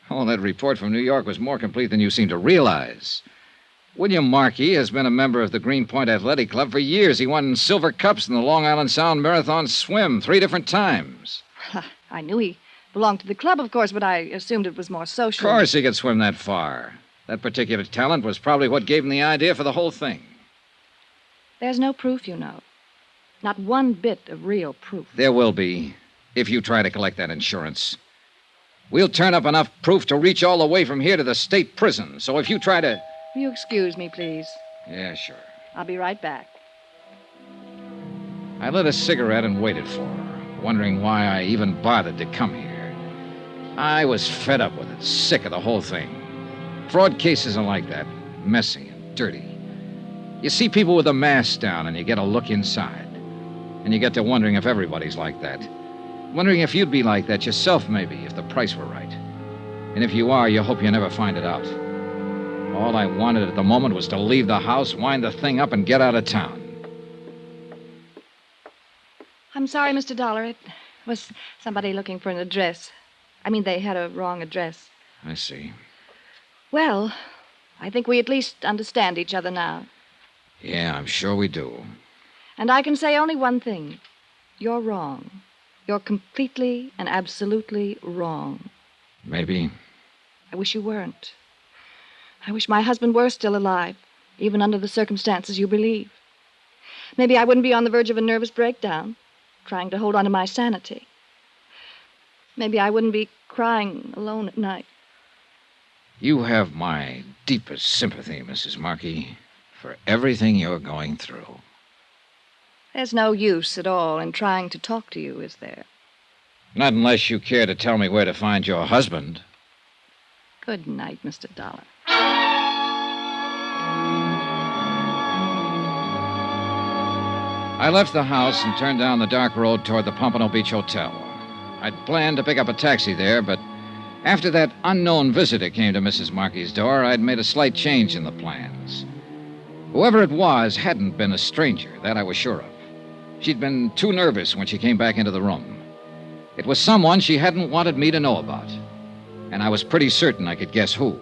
Oh, that report from New York was more complete than you seem to realize. William Markey has been a member of the Greenpoint Athletic Club for years. He won silver cups in the Long Island Sound Marathon Swim 3 different times. I knew he belonged to the club, of course, but I assumed it was more Of social. course he could swim that far. That particular talent was probably what gave him the idea for the whole thing. There's no proof, you know. Not one bit of real proof. There will be, if you try to collect that insurance. We'll turn up enough proof to reach all the way from here to the state prison. So if you try to... Will you excuse me, please? Yeah, sure. I'll be right back. I lit a cigarette and waited for her, wondering why I even bothered to come here. I was fed up with it, sick of the whole thing. Fraud cases are like that, messy and dirty. You see people with a mask down and you get a look inside. And you get to wondering if everybody's like that. Wondering if you'd be like that yourself, maybe, if the price were right. And if you are, you hope you never find it out. All I wanted at the moment was to leave the house, wind the thing up, and get out of town. I'm sorry, Mr. Dollar. It was somebody looking for an address. I mean, they had a wrong address. I see. Well, I think we at least understand each other now. Yeah, I'm sure we do. And I can say only one thing. You're wrong. You're completely and absolutely wrong. Maybe. I wish you weren't. I wish my husband were still alive, even under the circumstances you believe. Maybe I wouldn't be on the verge of a nervous breakdown, trying to hold on to my sanity. Maybe I wouldn't be crying alone at night. You have my deepest sympathy, Mrs. Markey, for everything you're going through. There's no use at all in trying to talk to you, is there? Not unless you care to tell me where to find your husband. Good night, Mr. Dollar. I left the house and turned down the dark road toward the Pompano Beach Hotel. I'd planned to pick up a taxi there, but after that unknown visitor came to Mrs. Markey's door, I'd made a slight change in the plans. Whoever it was hadn't been a stranger, that I was sure of. She'd been too nervous when she came back into the room. It was someone she hadn't wanted me to know about, and I was pretty certain I could guess who.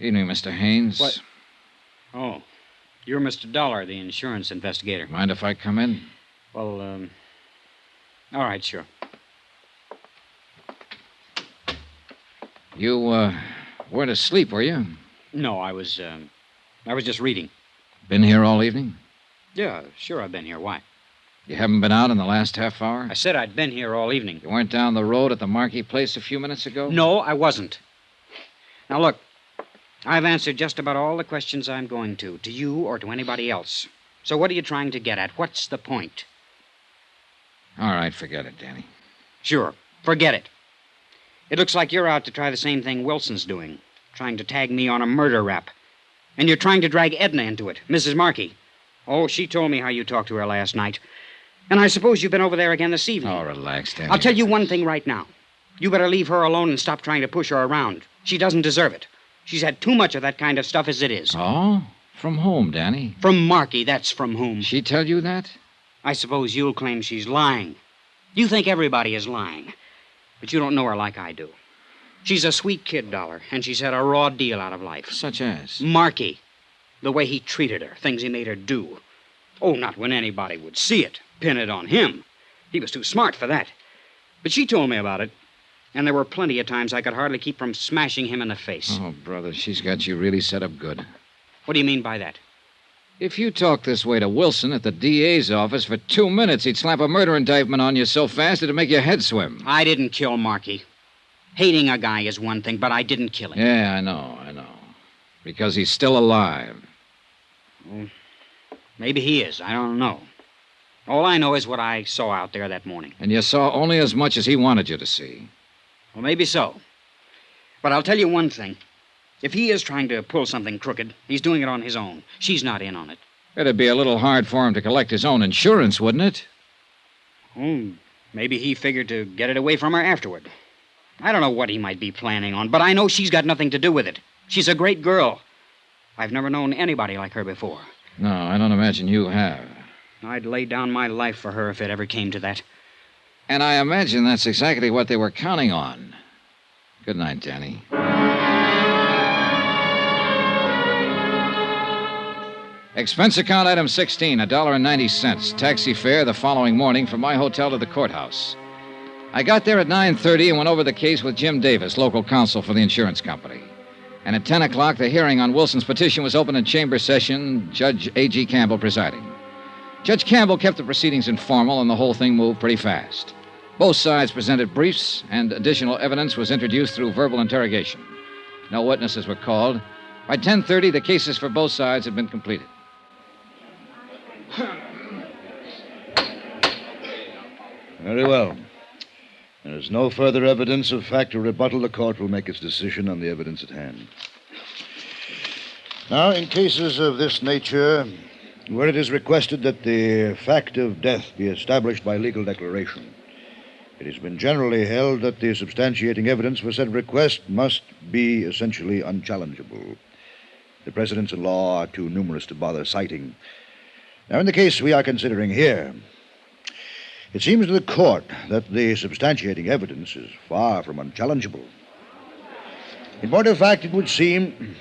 Evening, Mr. Haynes. What? Oh, you're Mr. Dollar, the insurance investigator. Mind if I come in? Well, all right, sure. You, weren't asleep, were you? No, I was just reading. Been here all evening? Yeah, sure, I've been here. Why? You haven't been out in the last half hour? I said I'd been here all evening. You weren't down the road at the Markey place a few minutes ago? No, I wasn't. Now, look, I've answered just about all the questions I'm going to you or to anybody else. So what are you trying to get at? What's the point? All right, forget it, Danny. Sure, forget it. It looks like you're out to try the same thing Wilson's doing, trying to tag me on a murder rap. And you're trying to drag Edna into it, Mrs. Markey. Oh, she told me how you talked to her last night. And I suppose you've been over there again this evening. Oh, relax, Danny. I'll tell you one thing right now. You better leave her alone and stop trying to push her around. She doesn't deserve it. She's had too much of that kind of stuff as it is. Oh? From whom, Danny? From Markey, that's from whom. She tell you that? I suppose you'll claim she's lying. You think everybody is lying. But you don't know her like I do. She's a sweet kid, Dollar, and she's had a raw deal out of life. Such as? Markey. The way he treated her, things he made her do. Oh, not when anybody would see it, pin it on him. He was too smart for that. But she told me about it, and there were plenty of times I could hardly keep from smashing him in the face. Oh, brother, she's got you really set up good. What do you mean by that? If you talk this way to Wilson at the DA's office for 2 minutes, he'd slap a murder indictment on you so fast it'd make your head swim. I didn't kill Markey. Hating a guy is one thing, but I didn't kill him. Yeah, I know. Because he's still alive. Well, maybe he is. I don't know. All I know is what I saw out there that morning. And you saw only as much as he wanted you to see. Well, maybe so. But I'll tell you one thing. If he is trying to pull something crooked, he's doing it on his own. She's not in on it. It'd be a little hard for him to collect his own insurance, wouldn't it? Oh, maybe he figured to get it away from her afterward. I don't know what he might be planning on, but I know she's got nothing to do with it. She's a great girl. I've never known anybody like her before. No, I don't imagine you have. I'd lay down my life for her if it ever came to that. And I imagine that's exactly what they were counting on. Good night, Danny. Expense account item 16, $1.90. Taxi fare the following morning from my hotel to the courthouse. I got there at 9:30 and went over the case with Jim Davis, local counsel for the insurance company. And at 10 o'clock, the hearing on Wilson's petition was open in chamber session, Judge A.G. Campbell presiding. Judge Campbell kept the proceedings informal, and the whole thing moved pretty fast. Both sides presented briefs, and additional evidence was introduced through verbal interrogation. No witnesses were called. By 10:30, the cases for both sides had been completed. Very well. There is no further evidence of fact or rebuttal. The court will make its decision on the evidence at hand. Now, in cases of this nature, where it is requested that the fact of death be established by legal declaration, it has been generally held that the substantiating evidence for said request must be essentially unchallengeable. The precedents in law are too numerous to bother citing. Now, in the case we are considering here, it seems to the court that the substantiating evidence is far from unchallengeable. In point of fact, it would seem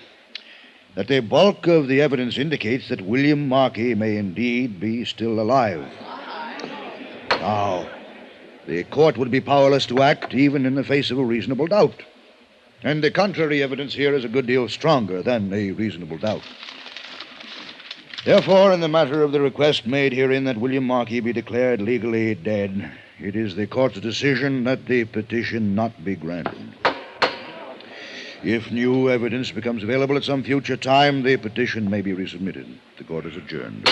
that the bulk of the evidence indicates that William Markey may indeed be still alive. Now, the court would be powerless to act even in the face of a reasonable doubt. And the contrary evidence here is a good deal stronger than a reasonable doubt. Therefore, in the matter of the request made herein that William Markey be declared legally dead, it is the court's decision that the petition not be granted. If new evidence becomes available at some future time, the petition may be resubmitted. The court is adjourned.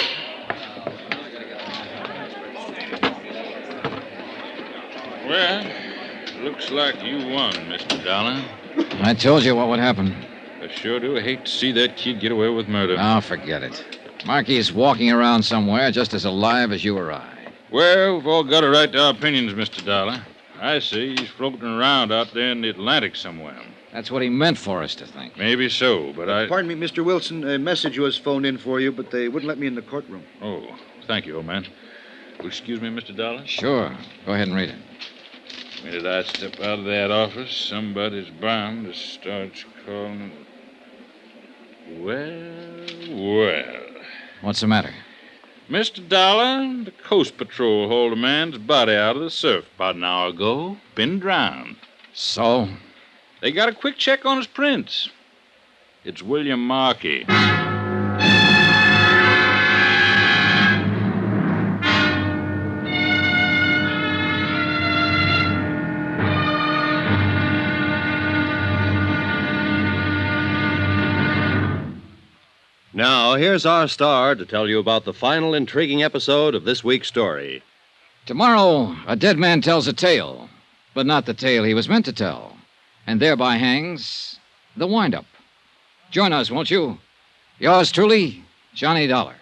Well, looks like you won, Mr. Dollar. I told you what would happen. I sure do hate to see that kid get away with murder. Oh, forget it. Markey's walking around somewhere just as alive as you or I. Well, we've all got a right to our opinions, Mr. Dollar. I say he's floating around out there in the Atlantic somewhere. That's what he meant for us to think. Maybe so, but Pardon me, Mr. Wilson. A message was phoned in for you, but they wouldn't let me in the courtroom. Oh, thank you, old man. Will you excuse me, Mr. Dollar? Sure. Go ahead and read it. The minute I step out of that office, somebody's bound to start calling. Well. What's the matter? Mr. Dollar, the Coast Patrol hauled a man's body out of the surf about an hour ago. Been drowned. So? They got a quick check on his prints. It's William Markey. Now, here's our star to tell you about the final intriguing episode of this week's story. Tomorrow, a dead man tells a tale, but not the tale he was meant to tell, and thereby hangs the wind-up. Join us, won't you? Yours truly, Johnny Dollar.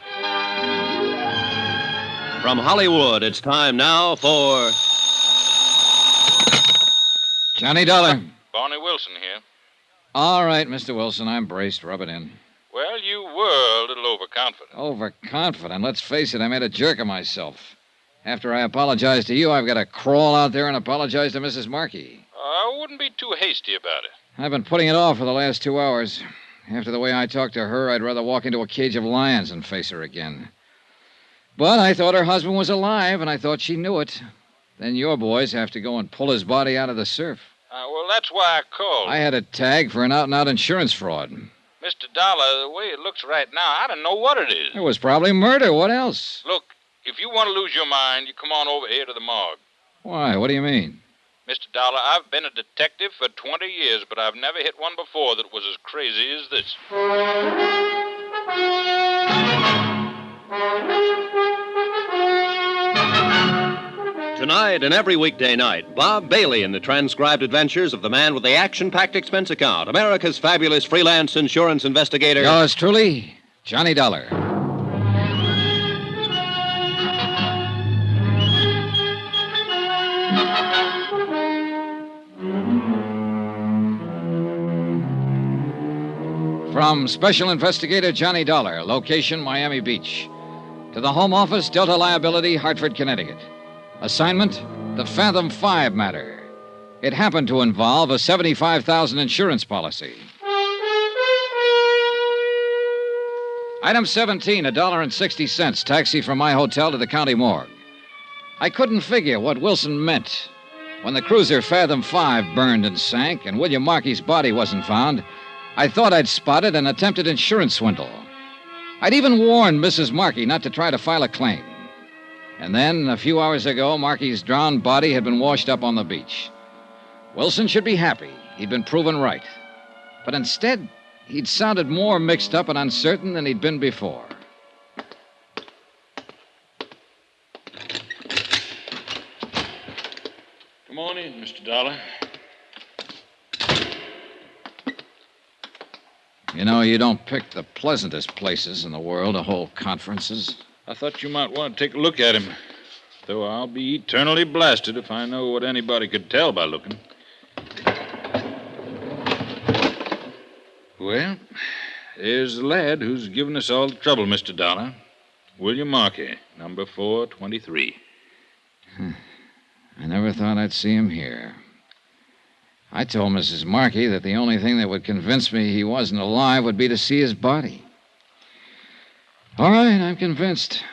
From Hollywood, it's time now for... Johnny Dollar. Barney Wilson here. All right, Mr. Wilson, I'm braced. Rub it in. Well, you were a little overconfident. Overconfident? Let's face it, I made a jerk of myself. After I apologize to you, I've got to crawl out there and apologize to Mrs. Markey. I wouldn't be too hasty about it. I've been putting it off for the last 2 hours. After the way I talked to her, I'd rather walk into a cage of lions than face her again. But I thought her husband was alive, and I thought she knew it. Then your boys have to go and pull his body out of the surf. Well, that's why I called. I had a tag for an out-and-out insurance fraud. Mr. Dollar, the way it looks right now, I don't know what it is. It was probably murder. What else? Look, if you want to lose your mind, you come on over here to the morgue. Why? What do you mean? Mr. Dollar, I've been a detective for 20 years, but I've never hit one before that was as crazy as this. Tonight and every weekday night, Bob Bailey in the transcribed adventures of the man with the action-packed expense account, America's fabulous freelance insurance investigator. Yours truly, Johnny Dollar. From Special Investigator Johnny Dollar, location Miami Beach. To the Home Office, Delta Liability, Hartford, Connecticut. Assignment, the Fathim Five Matter. It happened to involve a $75,000 insurance policy. Item 17, $1.60, taxi from my hotel to the county morgue. I couldn't figure what Wilson meant. When the cruiser Fathom 5 burned and sank and William Markey's body wasn't found, I thought I'd spotted an attempted insurance swindle. I'd even warned Mrs. Markey not to try to file a claim. And then, a few hours ago, Markey's drowned body had been washed up on the beach. Wilson should be happy. He'd been proven right. But instead, he'd sounded more mixed up and uncertain than he'd been before. Good morning, Mr. Dollar. You know, you don't pick the pleasantest places in the world to hold conferences. I thought you might want to take a look at him. Though I'll be eternally blasted if I know what anybody could tell by looking. Well, there's the lad who's given us all the trouble, Mr. Dollar. William Markey, number 423. I never thought I'd see him here. I told Mrs. Markey that the only thing that would convince me he wasn't alive would be to see his body. All right, I'm convinced.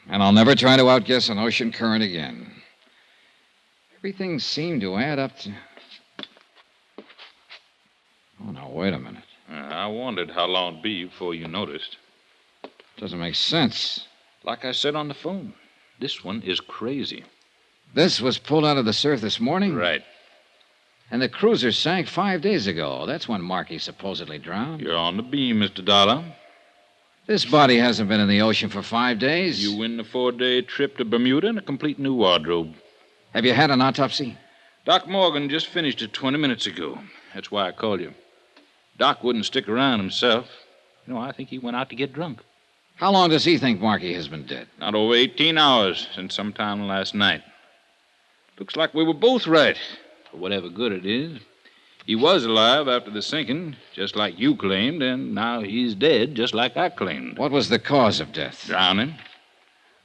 And I'll never try to outguess an ocean current again. Everything seemed to add up to... Oh, now, wait a minute. I wondered how long it'd be before you noticed. Doesn't make sense. Like I said on the phone, this one is crazy. This was pulled out of the surf this morning? Right. And the cruiser sank 5 days ago. That's when Markey supposedly drowned. You're on the beam, Mr. Dollar. This body hasn't been in the ocean for 5 days. You win the 4-day trip to Bermuda and a complete new wardrobe. Have you had an autopsy? Doc Morgan just finished it 20 minutes ago. That's why I called you. Doc wouldn't stick around himself. You know, I think he went out to get drunk. How long does he think Markey has been dead? Not over 18 hours, since sometime last night. Looks like we were both right, for whatever good it is. He was alive after the sinking, just like you claimed, and now he's dead, just like I claimed. What was the cause of death? Drowning.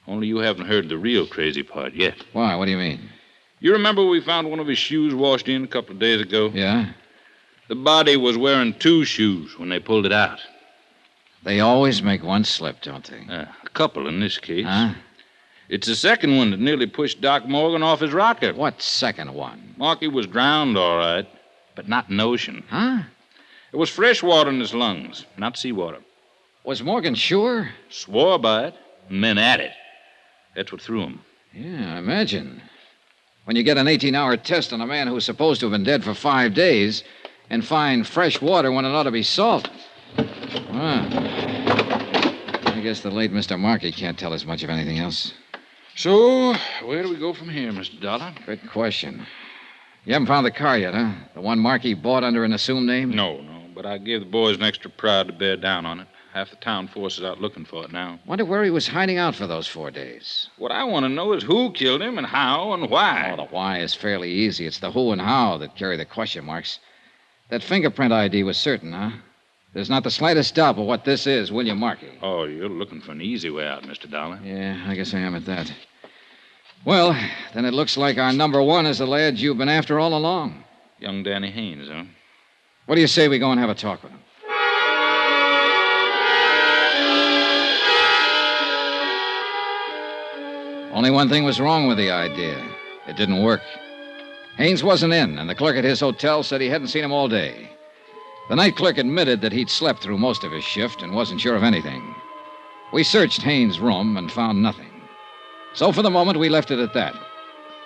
Only you haven't heard the real crazy part yet. Why? What do you mean? You remember we found one of his shoes washed in a couple of days ago? Yeah? The body was wearing 2 shoes when they pulled it out. They always make one slip, don't they? A couple in this case. Huh? It's the second one that nearly pushed Doc Morgan off his rocket. What second one? Markey was drowned, all right, but not in the ocean. Huh? It was fresh water in his lungs, not seawater. Was Morgan sure? Swore by it, and men at it. That's what threw him. Yeah, I imagine. When you get an 18-hour test on a man who's supposed to have been dead for 5 days and find fresh water when it ought to be salt. I guess the late Mr. Markey can't tell us much of anything else. So, where do we go from here, Mr. Dollar? Good question. You haven't found the car yet, huh? The one Markey bought under an assumed name? No, but I gave the boys an extra prod to bear down on it. Half the town force is out looking for it now. Wonder where he was hiding out for those 4 days. What I want to know is who killed him and how and why. Oh, the why is fairly easy. It's the who and how that carry the question marks. That fingerprint ID was certain, huh? There's not the slightest doubt but what this is William Markey. Oh, you're looking for an easy way out, Mr. Dollar. Yeah, I guess I am at that. Well, then it looks like our number one is the lad you've been after all along. Young Danny Haynes, huh? What do you say we go and have a talk with him? Only one thing was wrong with the idea. It didn't work. Haynes wasn't in, and the clerk at his hotel said he hadn't seen him all day. The night clerk admitted that he'd slept through most of his shift and wasn't sure of anything. We searched Haynes' room and found nothing. So for the moment, we left it at that.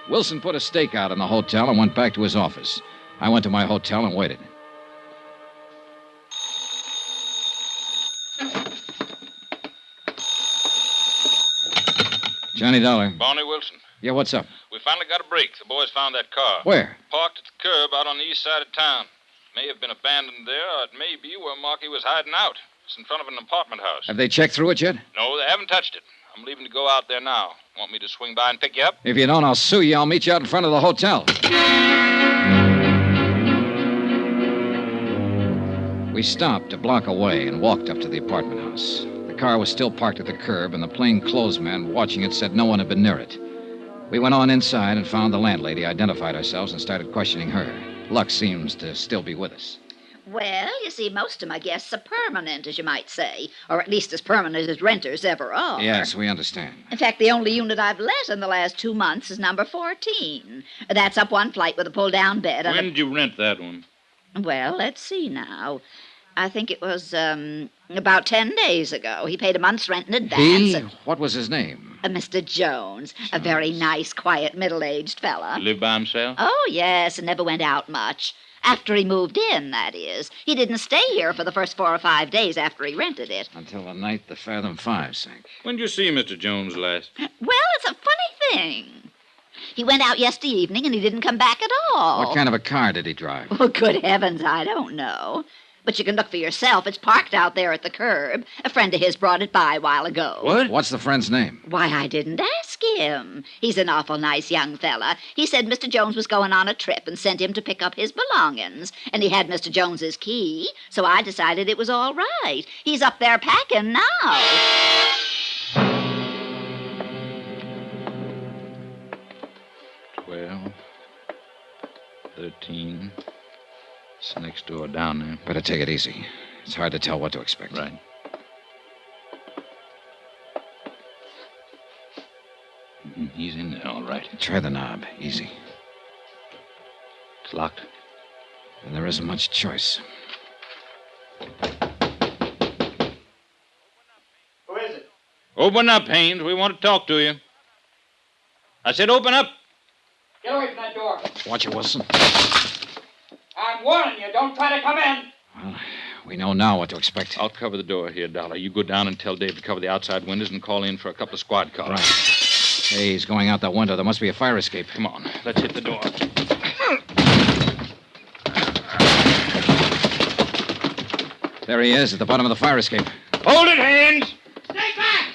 Wilson put a stake out in the hotel and went back to his office. I went to my hotel and waited. Johnny Dollar. Barney Wilson. Yeah, what's up? We finally got a break. The boys found that car. Where? Parked at the curb out on the east side of town. May have been abandoned there, or it may be where Markey was hiding out. It's in front of an apartment house. Have they checked through it yet? No, they haven't touched it. I'm leaving to go out there now. Want me to swing by and pick you up? If you don't, I'll sue you. I'll meet you out in front of the hotel. We stopped a block away and walked up to the apartment house. The car was still parked at the curb, and the plainclothesman watching it said no one had been near it. We went on inside and found the landlady, identified ourselves, and started questioning her. Luck seems to still be with us. Well, you see, most of my guests are permanent, as you might say, or at least as permanent as renters ever are. Yes, we understand. In fact, the only unit I've let in the last 2 months is number 14. That's up one flight with a pull-down bed. When did you rent that one? Well, let's see now. I think it was about 10 days ago. He paid a month's rent in advance. What was his name? Mr. Jones. A very nice, quiet, middle-aged fella. Live by himself? Oh, yes, and never went out much. After he moved in, that is. He didn't stay here for the first 4 or 5 days after he rented it. Until the night the Fathom Five sank. When did you see Mr. Jones last? Well, it's a funny thing. He went out yesterday evening and he didn't come back at all. What kind of a car did he drive? Oh, good heavens, I don't know. But you can look for yourself. It's parked out there at the curb. A friend of his brought it by a while ago. What? What's the friend's name? Why, I didn't ask him. He's an awful nice young fella. He said Mr. Jones was going on a trip and sent him to pick up his belongings. And he had Mr. Jones's key, so I decided it was all right. He's up there packing now. 12, 13. It's next door down there. Better take it easy. It's hard to tell what to expect. Right. He's in there, all right. Try the knob. Easy. It's locked. And there isn't much choice. Who is it? Open up, Haynes. We want to talk to you. I said open up. Get away from that door. Watch it, Wilson. I'm warning you, don't try to come in. Well, we know now what to expect. I'll cover the door here, Dollar. You go down and tell Dave to cover the outside windows and call in for a couple of squad cars. Right. Hey, he's going out that window. There must be a fire escape. Come on, let's hit the door. There he is, at the bottom of the fire escape. Hold it, Haynes! Stay back!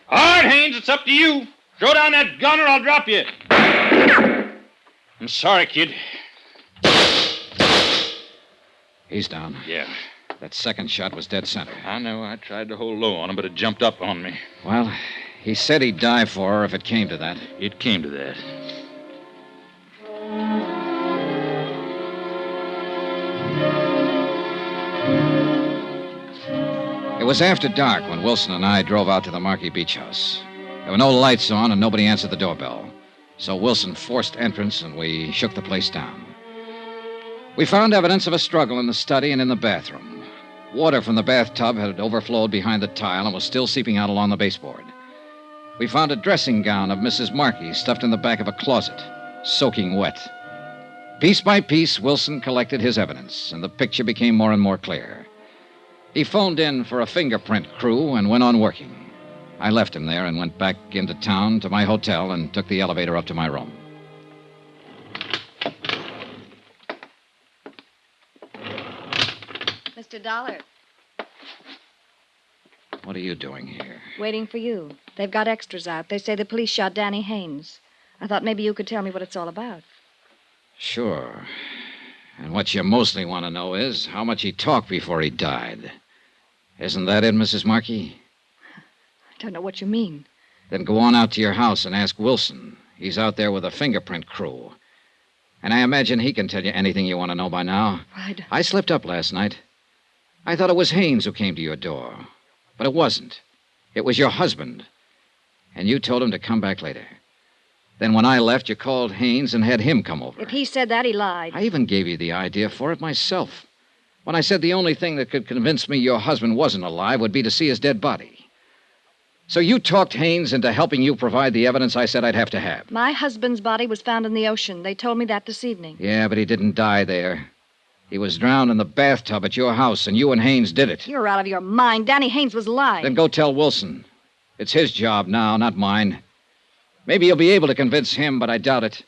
All right, Haynes, it's up to you. Throw down that gun or I'll drop you. I'm sorry, kid. He's down. Yeah. That second shot was dead center. I know. I tried to hold low on him, but it jumped up on me. Well, he said he'd die for her if it came to that. It came to that. It was after dark when Wilson and I drove out to the Marquis Beach House. There were no lights on and nobody answered the doorbell. So Wilson forced entrance and we shook the place down. We found evidence of a struggle in the study and in the bathroom. Water from the bathtub had overflowed behind the tile and was still seeping out along the baseboard. We found a dressing gown of Mrs. Markey stuffed in the back of a closet, soaking wet. Piece by piece, Wilson collected his evidence, and the picture became more and more clear. He phoned in for a fingerprint crew and went on working. I left him there and went back into town to my hotel and took the elevator up to my room. Mr. Dollar, What are you doing here? waiting for you. They've got extras out. They say the police shot Danny Haynes. I thought maybe you could tell me what it's all about. Sure. And what you mostly want to know is how much he talked before he died. Isn't that it, Mrs. Markey? I don't know what you mean. Then go on out to your house and ask Wilson. He's out there with a fingerprint crew. And I imagine he can tell you anything you want to know by now. I slipped up last night. I thought it was Haynes who came to your door. But it wasn't. It was your husband. And you told him to come back later. Then when I left, you called Haynes and had him come over. If he said that, he lied. I even gave you the idea for it myself. When I said the only thing that could convince me your husband wasn't alive would be to see his dead body. So you talked Haynes into helping you provide the evidence I said I'd have to have. My husband's body was found in the ocean. They told me that this evening. Yeah, but he didn't die there. He was drowned in the bathtub at your house, and you and Haynes did it. You're out of your mind. Danny Haynes was lying. Then go tell Wilson. It's his job now, not mine. Maybe you'll be able to convince him, but I doubt it.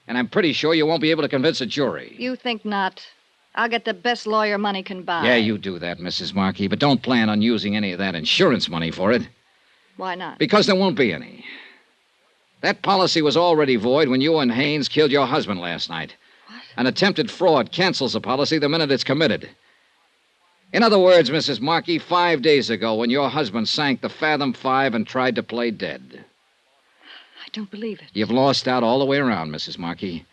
And I'm pretty sure you won't be able to convince a jury. You think not. I'll get the best lawyer money can buy. Yeah, you do that, Mrs. Markey, but don't plan on using any of that insurance money for it. Why not? Because there won't be any. That policy was already void when you and Haynes killed your husband last night. What? An attempted fraud cancels a policy the minute it's committed. In other words, Mrs. Markey, 5 days ago when your husband sank the Fathom Five and tried to play dead. I don't believe it. You've lost out all the way around, Mrs. Markey.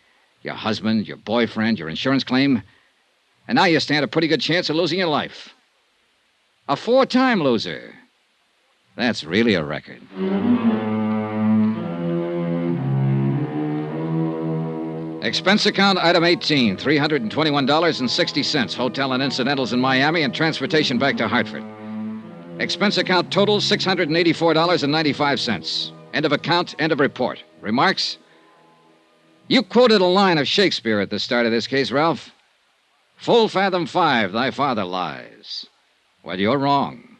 Your husband, your boyfriend, your insurance claim. And now you stand a pretty good chance of losing your life. A 4-time loser. That's really a record. Expense account item 18, $321.60. Hotel and incidentals in Miami and transportation back to Hartford. Expense account total, $684.95. End of account, end of report. Remarks? You quoted a line of Shakespeare at the start of this case, Ralph. Full fathom five, thy father lies. Well, you're wrong.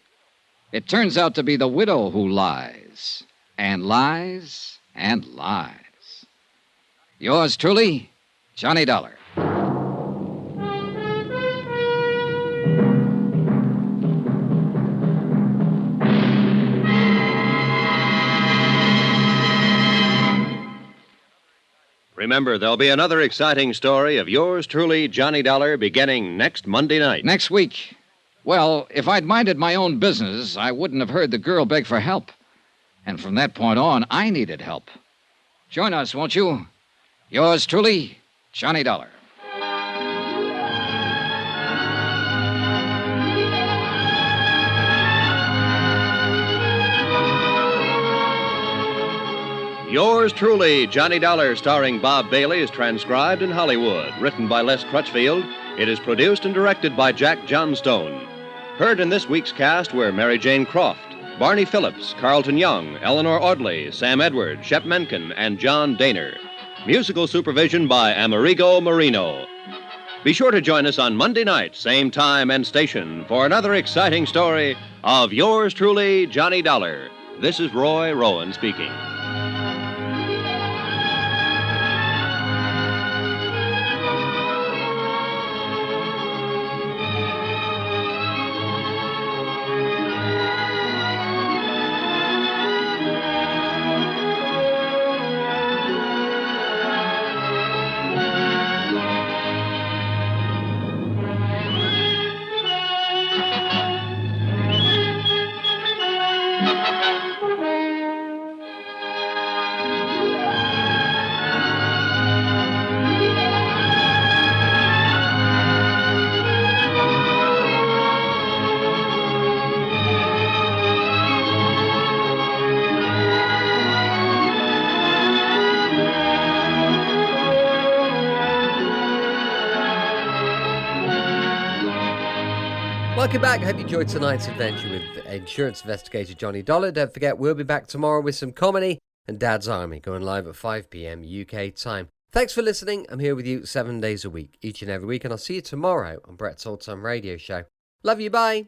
It turns out to be the widow who lies, and lies, and lies. Yours truly, Johnny Dollar. Remember, there'll be another exciting story of yours truly, Johnny Dollar, beginning next Monday night. Next week. Well, if I'd minded my own business, I wouldn't have heard the girl beg for help. And from that point on, I needed help. Join us, won't you? Yours truly, Johnny Dollar. Yours truly, Johnny Dollar, starring Bob Bailey, is transcribed in Hollywood. Written by Les Crutchfield, it is produced and directed by Jack Johnstone. Heard in this week's cast were Mary Jane Croft, Barney Phillips, Carlton Young, Eleanor Audley, Sam Edwards, Shep Menken, and John Daner. Musical supervision by Amerigo Marino. Be sure to join us on Monday night, same time and station, for another exciting story of yours truly, Johnny Dollar. This is Roy Rowan speaking. Welcome back. Hope you enjoyed tonight's adventure with insurance investigator Johnny Dollar. Don't forget, we'll be back tomorrow with some comedy and Dad's Army, going live at 5 p.m. UK time. Thanks for listening. I'm here with you 7 days a week, each and every week, and I'll see you tomorrow on Brett's Old Time Radio Show. Love you. Bye.